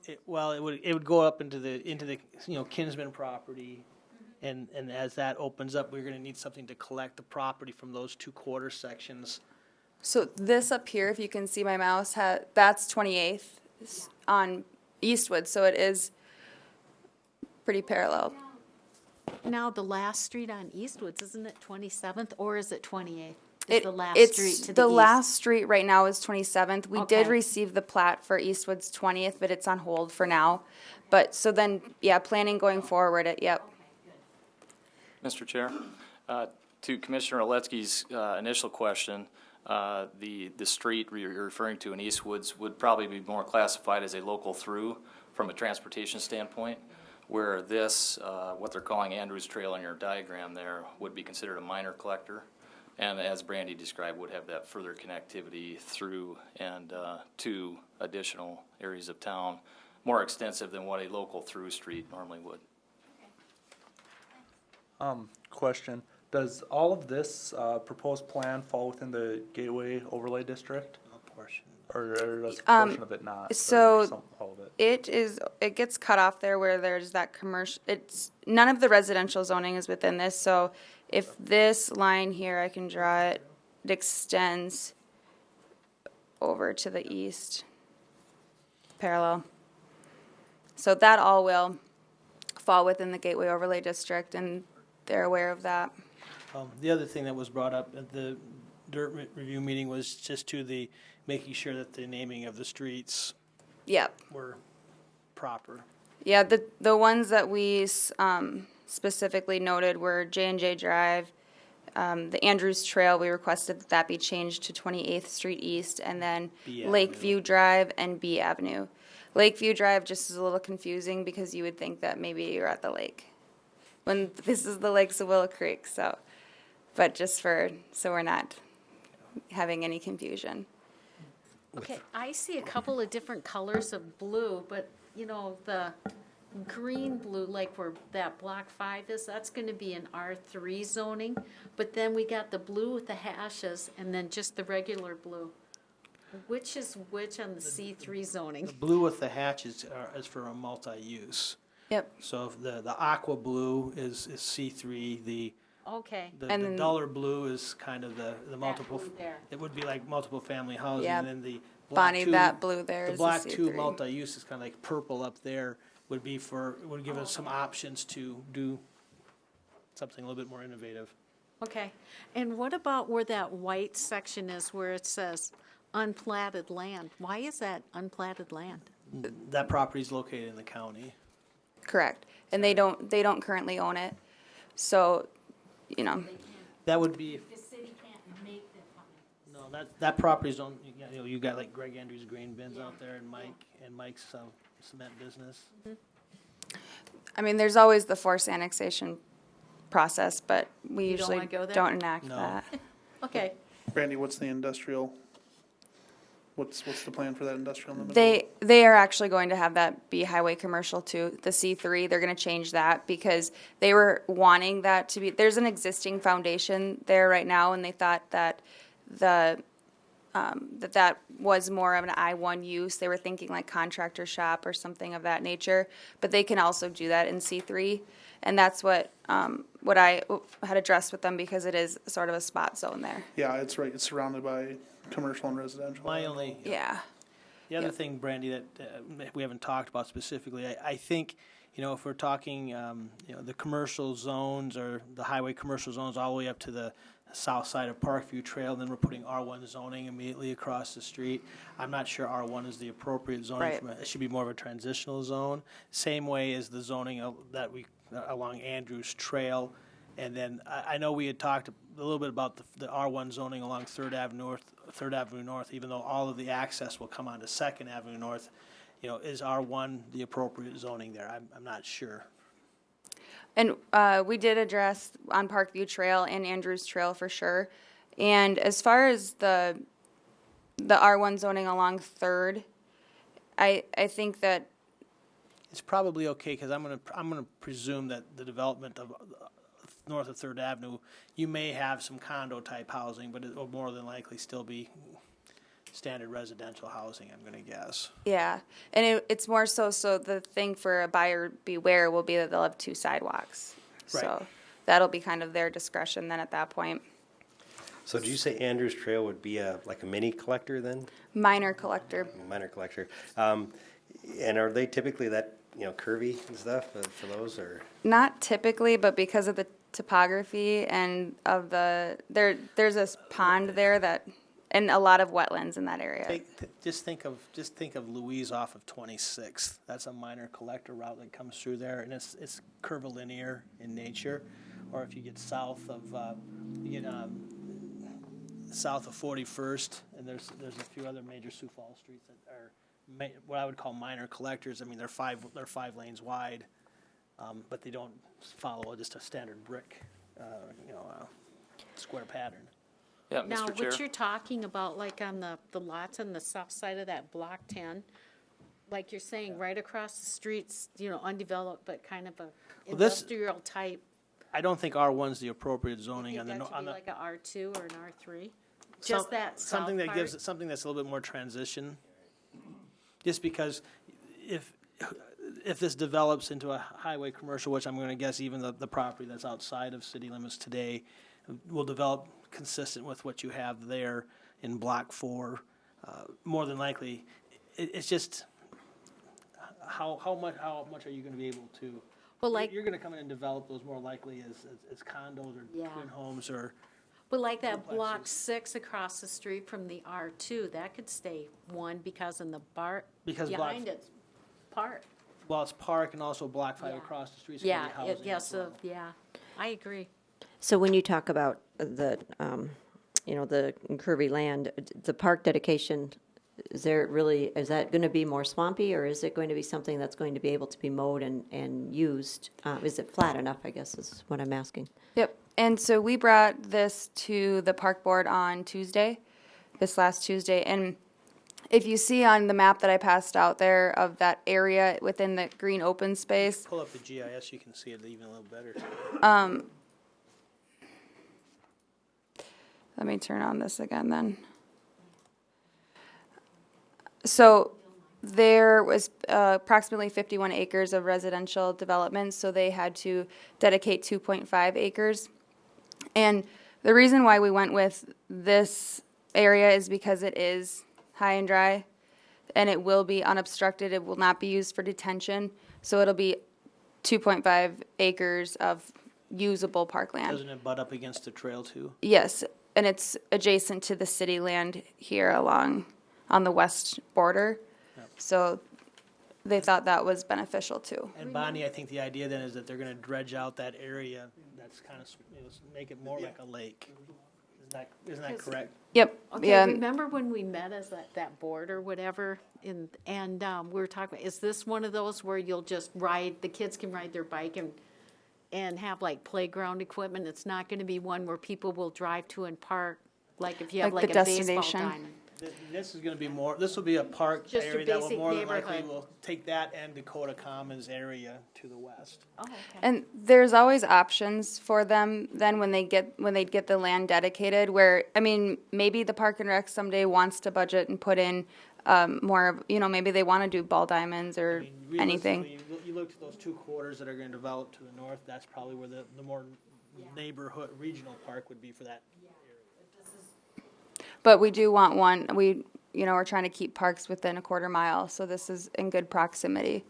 It would go up into the Kinsman property, and as that opens up, we're going to need something to collect the property from those 2 quarter sections. So this up here, if you can see my mouse, that's 28th on Eastwood, so it is pretty parallel. Now, the last street on Eastwoods, isn't it 27th, or is it 28th? It's the last street to the east? last street right now is 27th. We did Okay. receive the plat for Eastwood's 20th, but it's on hold for now. But so then, yeah, planning going forward, yep. Mr. Chair, to Commissioner Oletsky's initial question, the street you're referring to in Eastwoods would probably be more classified as a local through from a transportation standpoint, where this, what they're calling Andrews Trail in your diagram there, would be considered a minor collector. And as Brandy described, would have that further connectivity through and to additional areas of town, more extensive than what a local through street normally would. Question, does all of this proposed plan fall within the Gateway Overlay District? A portion. Or does a portion of it not? So Or all of it? it gets cut off there where there's that commercial, none of the residential zoning is within this, so if this line here, I can draw it, it extends over to the east, parallel. So that all will fall within the Gateway Overlay District, and they're aware of that. The other thing that was brought up at the dirt review meeting was just making sure that the naming of the streets Yep. were proper. Yeah, the ones that we specifically noted were J&J Drive, the Andrews Trail, we requested that be changed to 28th Street East, and then B Lakeview Drive and B Avenue. Lakeview Drive just is a little confusing because you would think that maybe you're at the lake, when this is the lakes of Willow Creek, so, but just so we're not having any confusion. Okay, I see a couple of different colors of blue, but, the green blue, like where that block 5 is, that's going to be an R3 zoning. But then we got the blue with the hashes and then just the regular blue. Which is which on the C3 zoning? The blue with the hatches is for a multi-use. Yep. So if the aqua blue is C3, Okay. the duller blue is kind of the multiple. blue there. It would be like multiple family housing, Yeah. and then the black Bonnie, two, that blue there the is black a 2 C3. multi-use is kind of like purple up there. Would give us some options to do something a little bit more innovative. Okay. And what about where that white section is where it says unplatted land? Why is that unplatted land? That property is located in the county. Correct. And they don't currently own it, so, That would be The city can't make that comment. no that property's on. You got like Greg Andrews' grain bins out there, and Mike's cement business. I mean, there's always the forced annexation process, but we You don't usually wanna go there? don't enact No. that. Okay. Brandy, what's the industrial What's the plan for that industrial in the middle? They are actually going to have that be highway commercial too, the C3. They're going to change that because they were wanting that to be, there's an existing foundation there right now, and they thought that that was more of an I-1 use. They were thinking like contractor shop or something of that nature, but they can also do that in C3. And that's what I had addressed with them because it is sort of a spot zone there. Yeah, it's right, it's surrounded by commercial and residential. My only, Yeah. the other thing, Brandy, that we haven't talked about specifically, I think, if we're talking, the commercial zones or the highway commercial zones all the way up to the south side of Parkview Trail, then we're putting R1 zoning immediately across the street. I'm not sure R1 is the appropriate zoning. Right. It should be more of a transitional zone. Same way as the zoning that we, along Andrews Trail. And then I know we had talked a little bit about the R1 zoning along Third Avenue North, even though all of the access will come onto Second Avenue North. Is R1 the appropriate zoning there? I'm not sure. And we did address on Parkview Trail and Andrews Trail for sure. And as far as the R1 zoning along Third, I think that It's probably okay because I'm gonna presume that the development of north of Third Avenue, you may have some condo type housing, but it will more than likely still be standard residential housing, I'm gonna guess. yeah, and it's more so the thing for a buyer beware will be that they'll have 2 sidewalks. Right. So that'll be kind of their discretion then at that point. So did you say Andrews Trail would be like a mini collector then? Minor collector. Minor collector. And are they typically that, curvy and stuff for those, or? Not typically, but because of the topography and of there's this pond there that, and a lot of wetlands in that area. Just think of Louise off of 26th. That's a minor collector route that comes through there, and it's curvilinear in nature. Or if you get south of south of 41st, and there's a few other major Sioux Falls streets that are what I would call minor collectors. I mean, they're 5 lanes wide, but they don't follow just a standard brick, square pattern. Yeah, Now, Mr. Chair. what you're talking about, like on the lots on the south side of that Block 10, like you're saying, right across the streets, undeveloped, but kind of a industrial type. I don't think R1's the appropriate zoning You on think the that should be like a R2 or an R3? Some- Just that something south that gives part? it something that's a little bit more transition. Just because if this develops into a highway commercial, which I'm going to guess even the property that's outside of city limits today will develop consistent with what you have there in Block 4, more than likely, it's just how much are you going to be able to? Well, like, you're going to come in and develop those more likely as condos or Yeah. twin homes or. but like that Block 6 across the street from the R2, that could stay 1 because in the Because behind it's park. Well, it's park and also Block 5 Yeah. across the street. It's gonna Yeah, be housing as well. yeah, I agree. So when you talk about the curvy land, the park dedication, is that going to be more swampy, or is it going to be something that's going to be able to be mowed and used? Is it flat enough, I guess, is what I'm asking. Yep. And so we brought this to the park board on this last Tuesday. And if you see on the map that I passed out there of that area within the green open space, Pull up the GIS, you can see it even a little better. let me turn on this again then. So there was approximately 51 acres of residential development, so they had to dedicate 2.5 acres. And the reason why we went with this area is because it is high and dry, and it will be unobstructed. It will not be used for detention, so it'll be 2.5 acres of usable parkland. Doesn't it butt up against the trail too? Yes, and it's adjacent to the city land here on the west border. So they thought that was beneficial too. And Bonnie, I think the idea then is that they're gonna dredge out that area that's kind of, make it more like a lake. Isn't that correct? Yep. Okay, Yeah. remember when we met as that board or whatever, and we were talking about, is this one of those where you'll just the kids can ride their bike and have like playground equipment? It's not gonna be one where people will drive to and park, like if you have Like like the a baseball destination? diamond. This is gonna be more, this will be a park Just a area that will basic more than likely neighborhood. will take that and Dakota Commons area to the west. Oh, okay. And there's always options for them then when they get the land dedicated where, I mean, maybe the Park and Rec someday wants to budget and put in more of, maybe they want to do ball diamonds or I mean, anything. realistically, you look at those two quarters that are gonna develop to the north, that's probably where the more neighborhood, regional park would be for that. But we do want one, we're trying to keep parks within a quarter mile, so this is in good proximity.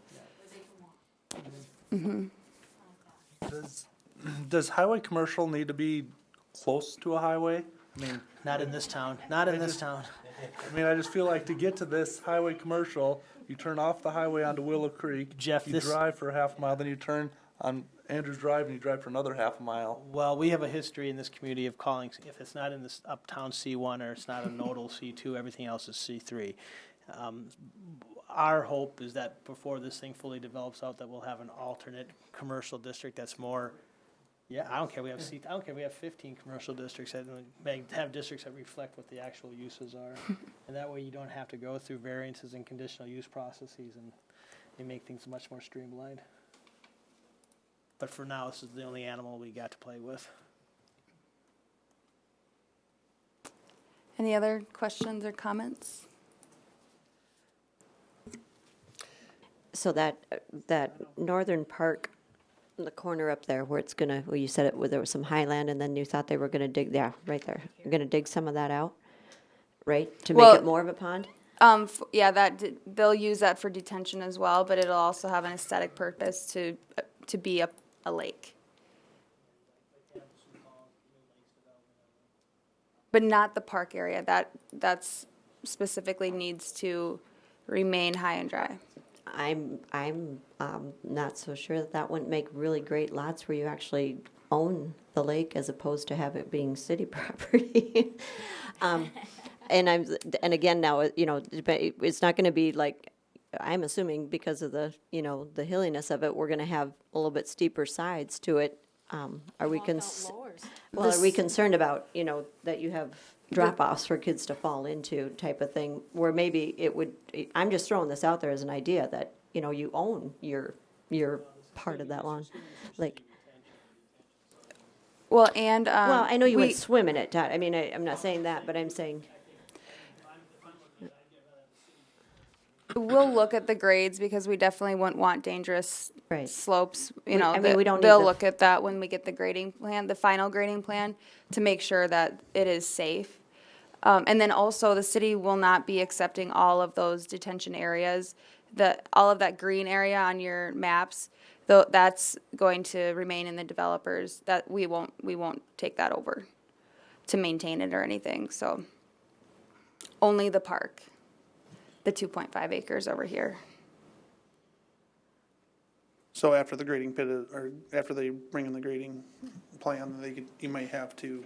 Does highway commercial need to be close to a highway? I mean, Not in this town, not in this town. I just feel like to get to this highway commercial, you turn off the highway onto Willow Creek. Jeff, you this- drive for a half a mile, then you turn on Andrews Drive and you drive for another half a mile. Well, we have a history in this community of calling, if it's not in this uptown C1 or it's not a nodal C2, everything else is C3. Our hope is that before this thing fully develops out, that we'll have an alternate commercial district that's more, I don't care, we have 15 commercial districts that have districts that reflect what the actual uses are. And that way you don't have to go through variances and conditional use processes and they make things much more streamlined. But for now, this is the only animal we got to play with. Any other questions or comments? So that northern park, the corner up there where it's gonna, well, you said it, where there was some highland and then you thought they were gonna dig, right there. You're gonna dig some of that out, right? To make Well, it more of a pond? They'll use that for detention as well, but it'll also have an aesthetic purpose to be a lake. But not the park area. That's specifically needs to remain high and dry. I'm not so sure that wouldn't make really great lots where you actually own the lake as opposed to have it being city property. And again now, it's not going to be like, I'm assuming because of the hilliness of it, we're going to have a little bit steeper sides to it. Are we concerned about, that you have drop-offs for kids to fall into type of thing, where maybe I'm just throwing this out there as an idea that, you own your part of that lawn. Like, Well, and well, I know you would swim in it, Todd. I mean, I'm not saying that, but I'm saying, we'll look at the grades because we definitely wouldn't want dangerous Right. slopes. We don't need they'll the- look at that when we get the grading plan, the final grading plan, to make sure that it is safe. And then also, the city will not be accepting all of those detention areas. All of that green area on your maps, though, that's going to remain in the developers. That we won't take that over to maintain it or anything. So only the park, the 2.5 acres over here. So after the grading pit, or after they bring in the grading plan, you might have to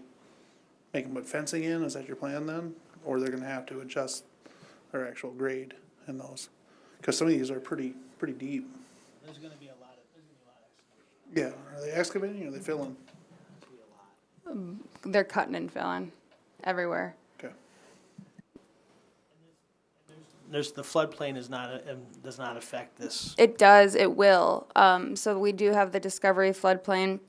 make them put fencing in, is that your plan then? Or they're gonna have to adjust their actual grade in those? Cause some of these are pretty deep. There's gonna be a lot of. Yeah, are they excavating or are they filling? They're cutting and filling everywhere. Okay. The floodplain does not affect this. It does, it will. So we do have the Discovery floodplain,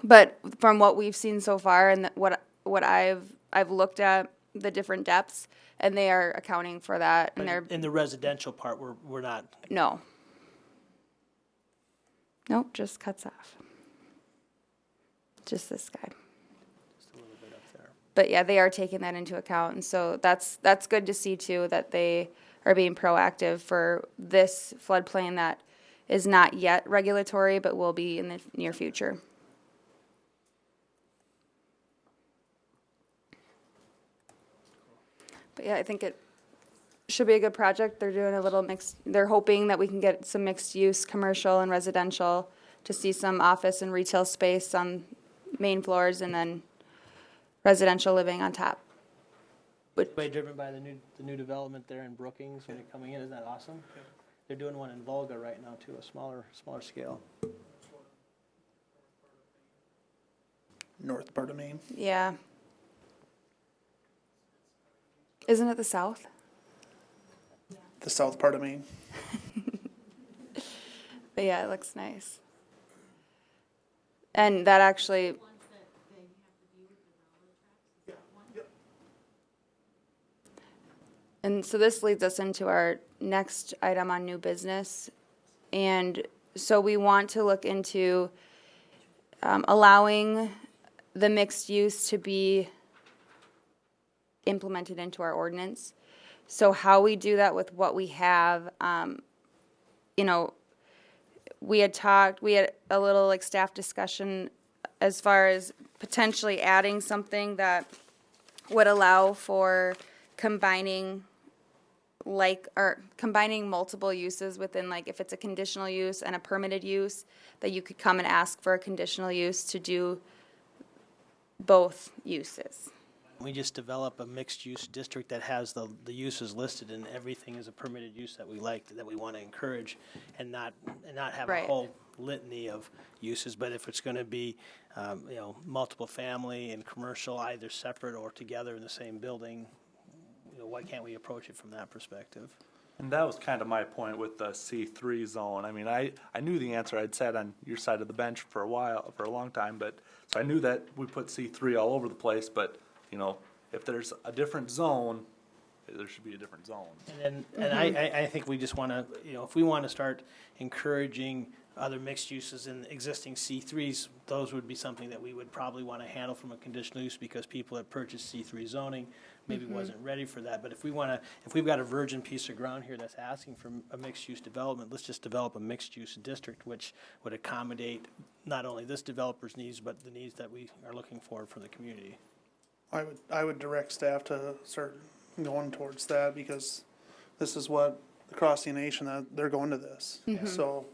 but from what we've seen so far and what I've looked at the different depths, and they are accounting for that, and they're In the residential part, we're not. no. Nope, just cuts off. Just this guy. Just a little bit up there. But yeah, they are taking that into account, and so that's good to see too, that they are being proactive for this floodplain that is not yet regulatory, but will be in the near future. But yeah, I think it should be a good project. They're doing a little mixed, they're hoping that we can get some mixed use, commercial and residential, to see some office and retail space on main floors and then residential living on top. Way driven by the new development there in Brookings when you're coming in, isn't that awesome? They're doing one in Volga right now too, a smaller scale. North part of Maine. Yeah. Isn't it the south? The south part of Maine. But yeah, it looks nice. And that actually. And so this leads us into our next item on new business. And so we want to look into allowing the mixed use to be implemented into our ordinance. So how we do that with what we have, you know, we had a little like staff discussion as far as potentially adding something that would allow for combining multiple uses within, like, if it's a conditional use and a permitted use, that you could come and ask for a conditional use to do both uses. We just develop a mixed-use district that has the uses listed and everything is a permitted use that we like, that we want to encourage, and not have a Right. whole litany of uses. But if it's going to be, you know, multiple family and commercial, either separate or together in the same building, you know, why can't we approach it from that perspective? And that was kind of my point with the C3 zone. I mean, I knew the answer. I'd sat on your side of the bench for a long time, but so I knew that we put C3 all over the place, but you know, if there's a different zone, there should be a different zone. And I think we just want to, you know, if we want to start encouraging other mixed uses in existing C3s, those would be something that we would probably want to handle from a conditional use, because people that purchased C3 zoning maybe wasn't ready for that. But if we've got a virgin piece of ground here that's asking for a mixed use development, let's just develop a mixed use district which would accommodate not only this developer's needs, but the needs that we are looking for the community. I would direct staff to start going towards that, because this is what, across the nation, that they're going to this. So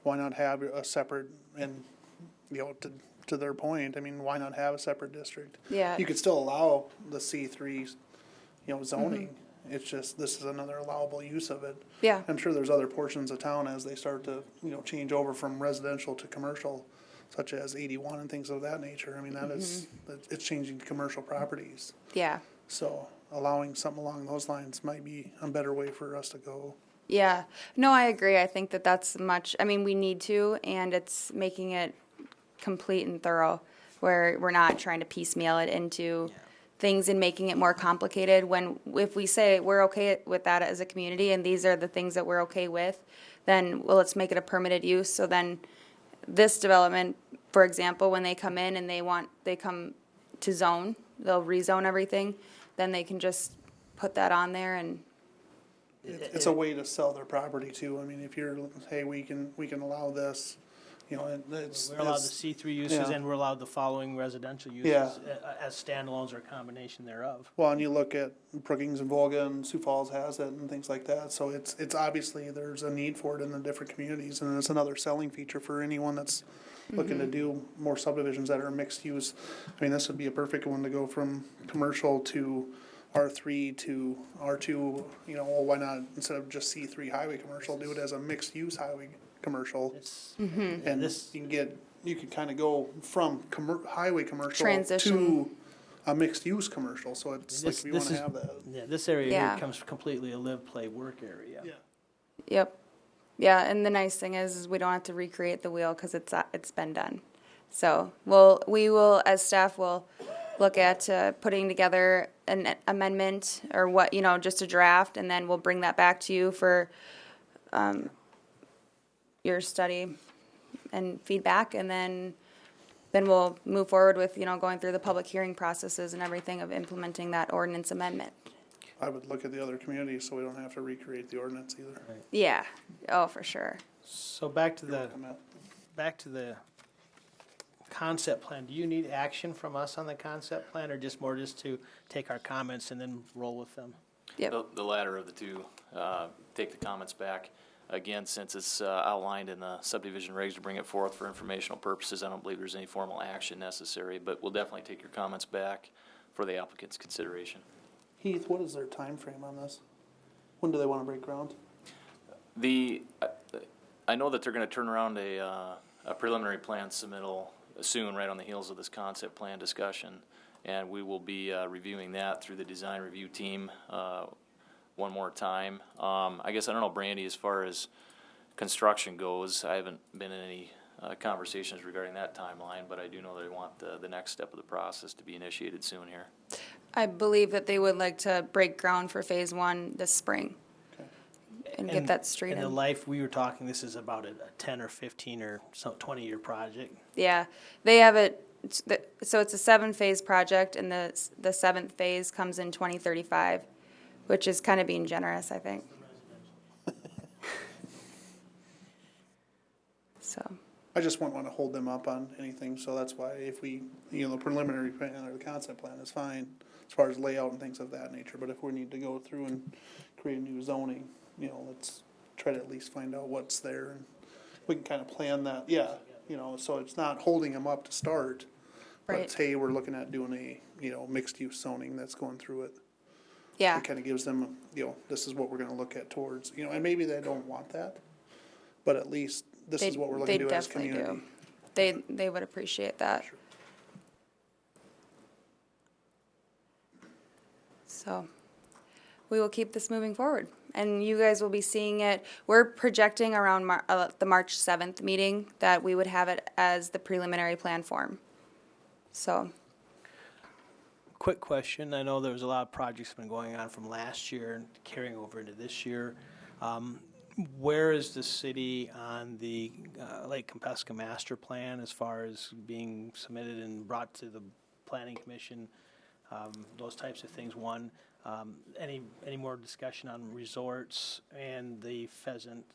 why not have a separate, and, you know, to their point, I mean, why not have a separate district? Yeah. You could still allow the C3, you know, zoning. It's just, this is another allowable use of it. Yeah. I'm sure there's other portions of town as they start to, you know, change over from residential to commercial, such as 81 and things of that nature. I mean, that is, it's changing commercial properties. Yeah. So allowing something along those lines might be a better way for us to go. Yeah. No, I agree. I think that's we need to, and it's making it complete and thorough, where we're not trying to piecemeal it into things and making it more complicated. If we say we're okay with that as a community and these are the things that we're okay with, then, well, let's make it a permitted use. So then this development, for example, when they come in and they come to zone, they'll rezone everything, then they can just put that on there. And It's a way to sell their property too. I mean, if you're, hey, we can allow this, you know, We're allowed the C3 uses, and we're allowed the following residential uses as standalones or a combination thereof. Well, and you look at Brookings and Volga and Sioux Falls has it and things like that. So it's obviously there's a need for it in the different communities, and it's another selling feature for anyone that's looking to do more subdivisions that are mixed use. I mean, this would be a perfect one to go from commercial to R3 to R2, you know, well, why not, instead of just C3 highway commercial, do it as a mixed use highway commercial. And this, you can kind of go from highway commercial Transition. to a mixed use commercial, so it's like we want to have that. Yeah, this area Yeah. here becomes completely a live, play, work area. Yeah. yep. Yeah, and the nice thing is we don't have to recreate the wheel because it's been done. So we will, as staff, will look at putting together an amendment or what, you know, just a draft, and then we'll bring that back to you for your study and feedback, and then we'll move forward with, you know, going through the public hearing processes and everything of implementing that ordinance amendment. I would look at the other communities so we don't have to recreate the ordinance either. Yeah. Oh, for sure. So back to the concept plan. Do you need action from us on the concept plan, or just to take our comments and then roll with them? Yep. The latter of the two. Take the comments back. Again, since it's outlined in the subdivision regs to bring it forth for informational purposes, I don't believe there's any formal action necessary, but we'll definitely take your comments back for the applicant's consideration. Heath, what is their time frame on this? When do they want to break ground? I know that they're going to turn around a preliminary plan submittal soon, right on the heels of this concept plan discussion. and we will be reviewing that through the design review team one more time. I guess I don't know, Brandy, as far as construction goes, I haven't been in any conversations regarding that timeline, but I do know they want the next step of the process to be initiated soon here. I believe that they would like to break ground for phase 1 this spring. And get that street in. in. In the life, we were talking, this is about a 10 or 15 or 20-year project. Yeah, they have it, so it's a 7-phase project, and the 7th phase comes in 2035, which is kind of being generous, I think. So, I just wouldn't want to hold them up on anything, so that's why if we, the preliminary plan or the concept plan is fine as far as layout and things of that nature, but if we need to go through and create a new zoning, let's try to at least find out what's there, and we can kind of plan that, so it's not holding them up to start. But it's, hey, we're looking at doing a, mixed use zoning that's going through it. yeah, It kind of gives them, this is what we're gonna look at towards, and maybe they don't want that, but at least this is what we're looking to do as a community. They would appreciate that. So, we will keep this moving forward, and you guys will be seeing it. We're projecting around the March 7th meeting that we would have it as the preliminary plan form. So, Quick question, I know there was a lot of projects been going on from last year and carrying over into this year. Where is the city on the Lake Compesca master plan as far as being submitted and brought to the planning commission? Those types of things. One, any more discussion on resorts and the Pheasant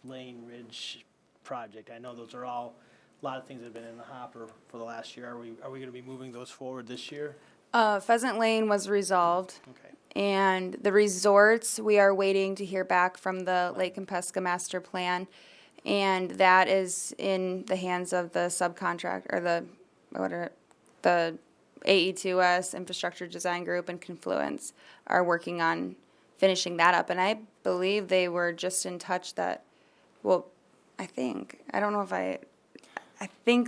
Lane Ridge project? I know those are all a lot of things that have been in the hopper for the last year. Are we going to be moving those forward this year? Pheasant Lane was resolved. Okay. And the resorts, we are waiting to hear back from the Lake Compesca master plan. And that is in the hands of the subcontract, or the AE2S Infrastructure Design Group and Confluence are working on finishing that up. And I believe they were just in touch that, I think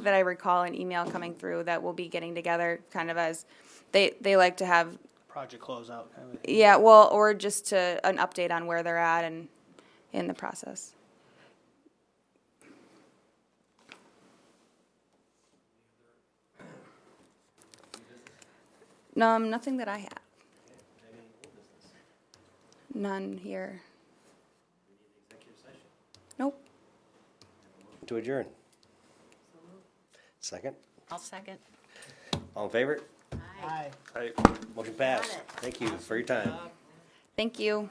that I recall an email coming through that we'll be getting together kind of as they like to have Project closeout kind of thing. yeah, well, or just an update on where they're at and in the process. No, nothing that I have. None here. Nope. To adjourn. Second? I'll second. All in favor? Aye. Motion passed. Thank you for your time. Thank you.